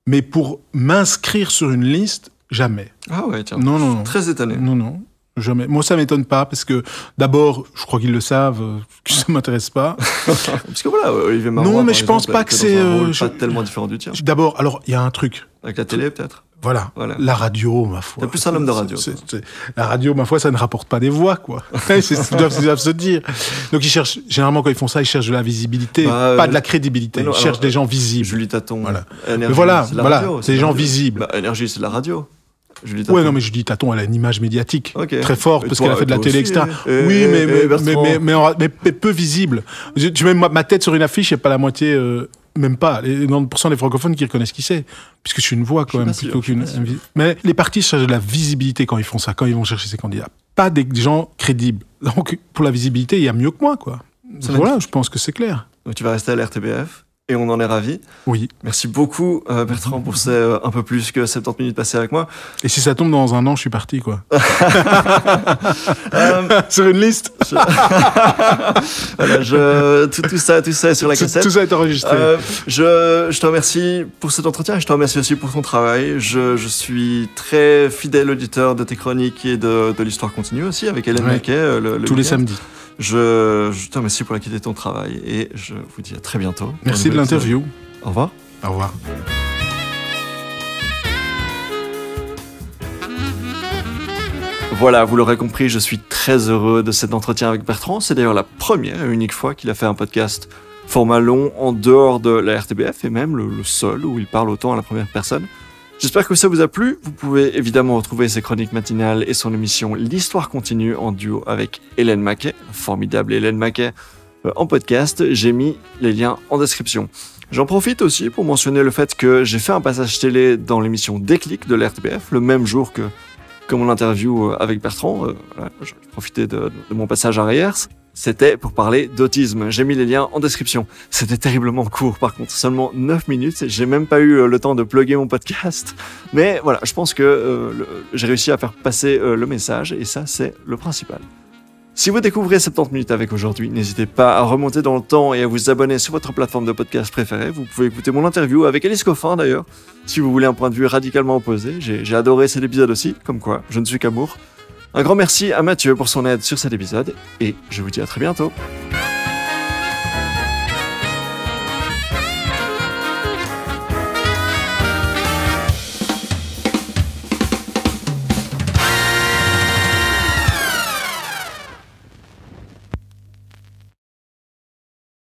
Mais pour m'inscrire sur une liste, jamais. Ah ouais, tiens. Non. Très étonné. Non, jamais. Moi, ça m'étonne pas parce que, d'abord, je crois qu'ils le savent, que ça m'intéresse pas. Parce que voilà, Olivier Marois, non, mais je exemple, pense pas que c'est... pas tellement différent du tien. D'abord, alors, il y a un truc. Avec la télé, peut-être? Voilà. La radio, ma foi. T'es plus un homme de radio. La radio, ma foi, ça ne rapporte pas des voix, quoi. Ils doivent se dire. Donc, ils cherchent, généralement, quand ils font ça, ils cherchent de la visibilité, pas de la crédibilité. Ils cherchent des gens visibles. Julie Taton. Voilà. Énergie, mais voilà, radio, c'est des gens visibles. Énergie, c'est de la radio. Julie Taton. Ouais, non, mais Julie Taton, elle a une image médiatique très forte, parce toi, qu'elle a fait de la télé, aussi, etc. Oui, mais peu visible. Tu mets ma tête sur une affiche, il n'y a pas la moitié... Même pas. Les 90% des francophones qui reconnaissent qui c'est. Puisque je suis une voix, quand même, plutôt qu'une... Mais les partis cherchent de la visibilité quand ils font ça, quand ils vont chercher ces candidats. Pas des gens crédibles. Donc, pour la visibilité, il y a mieux que moi, quoi. Voilà, je pense que c'est clair. Donc, tu vas rester à l'RTBF. Et on en est ravis. Oui. Merci beaucoup, Bertrand, pour ces un peu plus que 70 minutes passées avec moi. Et si ça tombe dans un an, je suis parti, quoi. Sur une liste. Voilà, tout ça est sur la cassette. Tout ça est enregistré. Je te remercie pour cet entretien et je te remercie aussi pour ton travail. Je suis très fidèle auditeur de tes chroniques et de l'Histoire continue aussi, avec Hélène Maquet. Tous les samedis. Je te remercie pour la qualité de ton travail et je vous dis à très bientôt. Merci de l'interview. Au revoir. Au revoir. Voilà, vous l'aurez compris, je suis très heureux de cet entretien avec Bertrand. C'est d'ailleurs la première et unique fois qu'il a fait un podcast format long en dehors de la RTBF et même le seul où il parle autant à la première personne. J'espère que ça vous a plu. Vous pouvez évidemment retrouver ses chroniques matinales et son émission L'Histoire continue en duo avec Hélène Maquet, formidable Hélène Maquet, en podcast. J'ai mis les liens en description. J'en profite aussi pour mentionner le fait que j'ai fait un passage télé dans l'émission Déclic de l'RTBF, le même jour que mon interview avec Bertrand. Voilà, j'ai profité de mon passage à Reyers. C'était pour parler d'autisme. J'ai mis les liens en description. C'était terriblement court, par contre. Seulement 9 minutes. J'ai même pas eu le temps de plugger mon podcast. Mais voilà, je pense que j'ai réussi à faire passer le message. Et ça, c'est le principal. Si vous découvrez 70 minutes avec aujourd'hui, n'hésitez pas à remonter dans le temps et à vous abonner sur votre plateforme de podcast préférée. Vous pouvez écouter mon interview avec Alice Coffin, d'ailleurs. Si vous voulez un point de vue radicalement opposé. J'ai adoré cet épisode aussi. Comme quoi, je ne suis qu'amour. Un grand merci à Mathieu pour son aide sur cet épisode et je vous dis à très bientôt.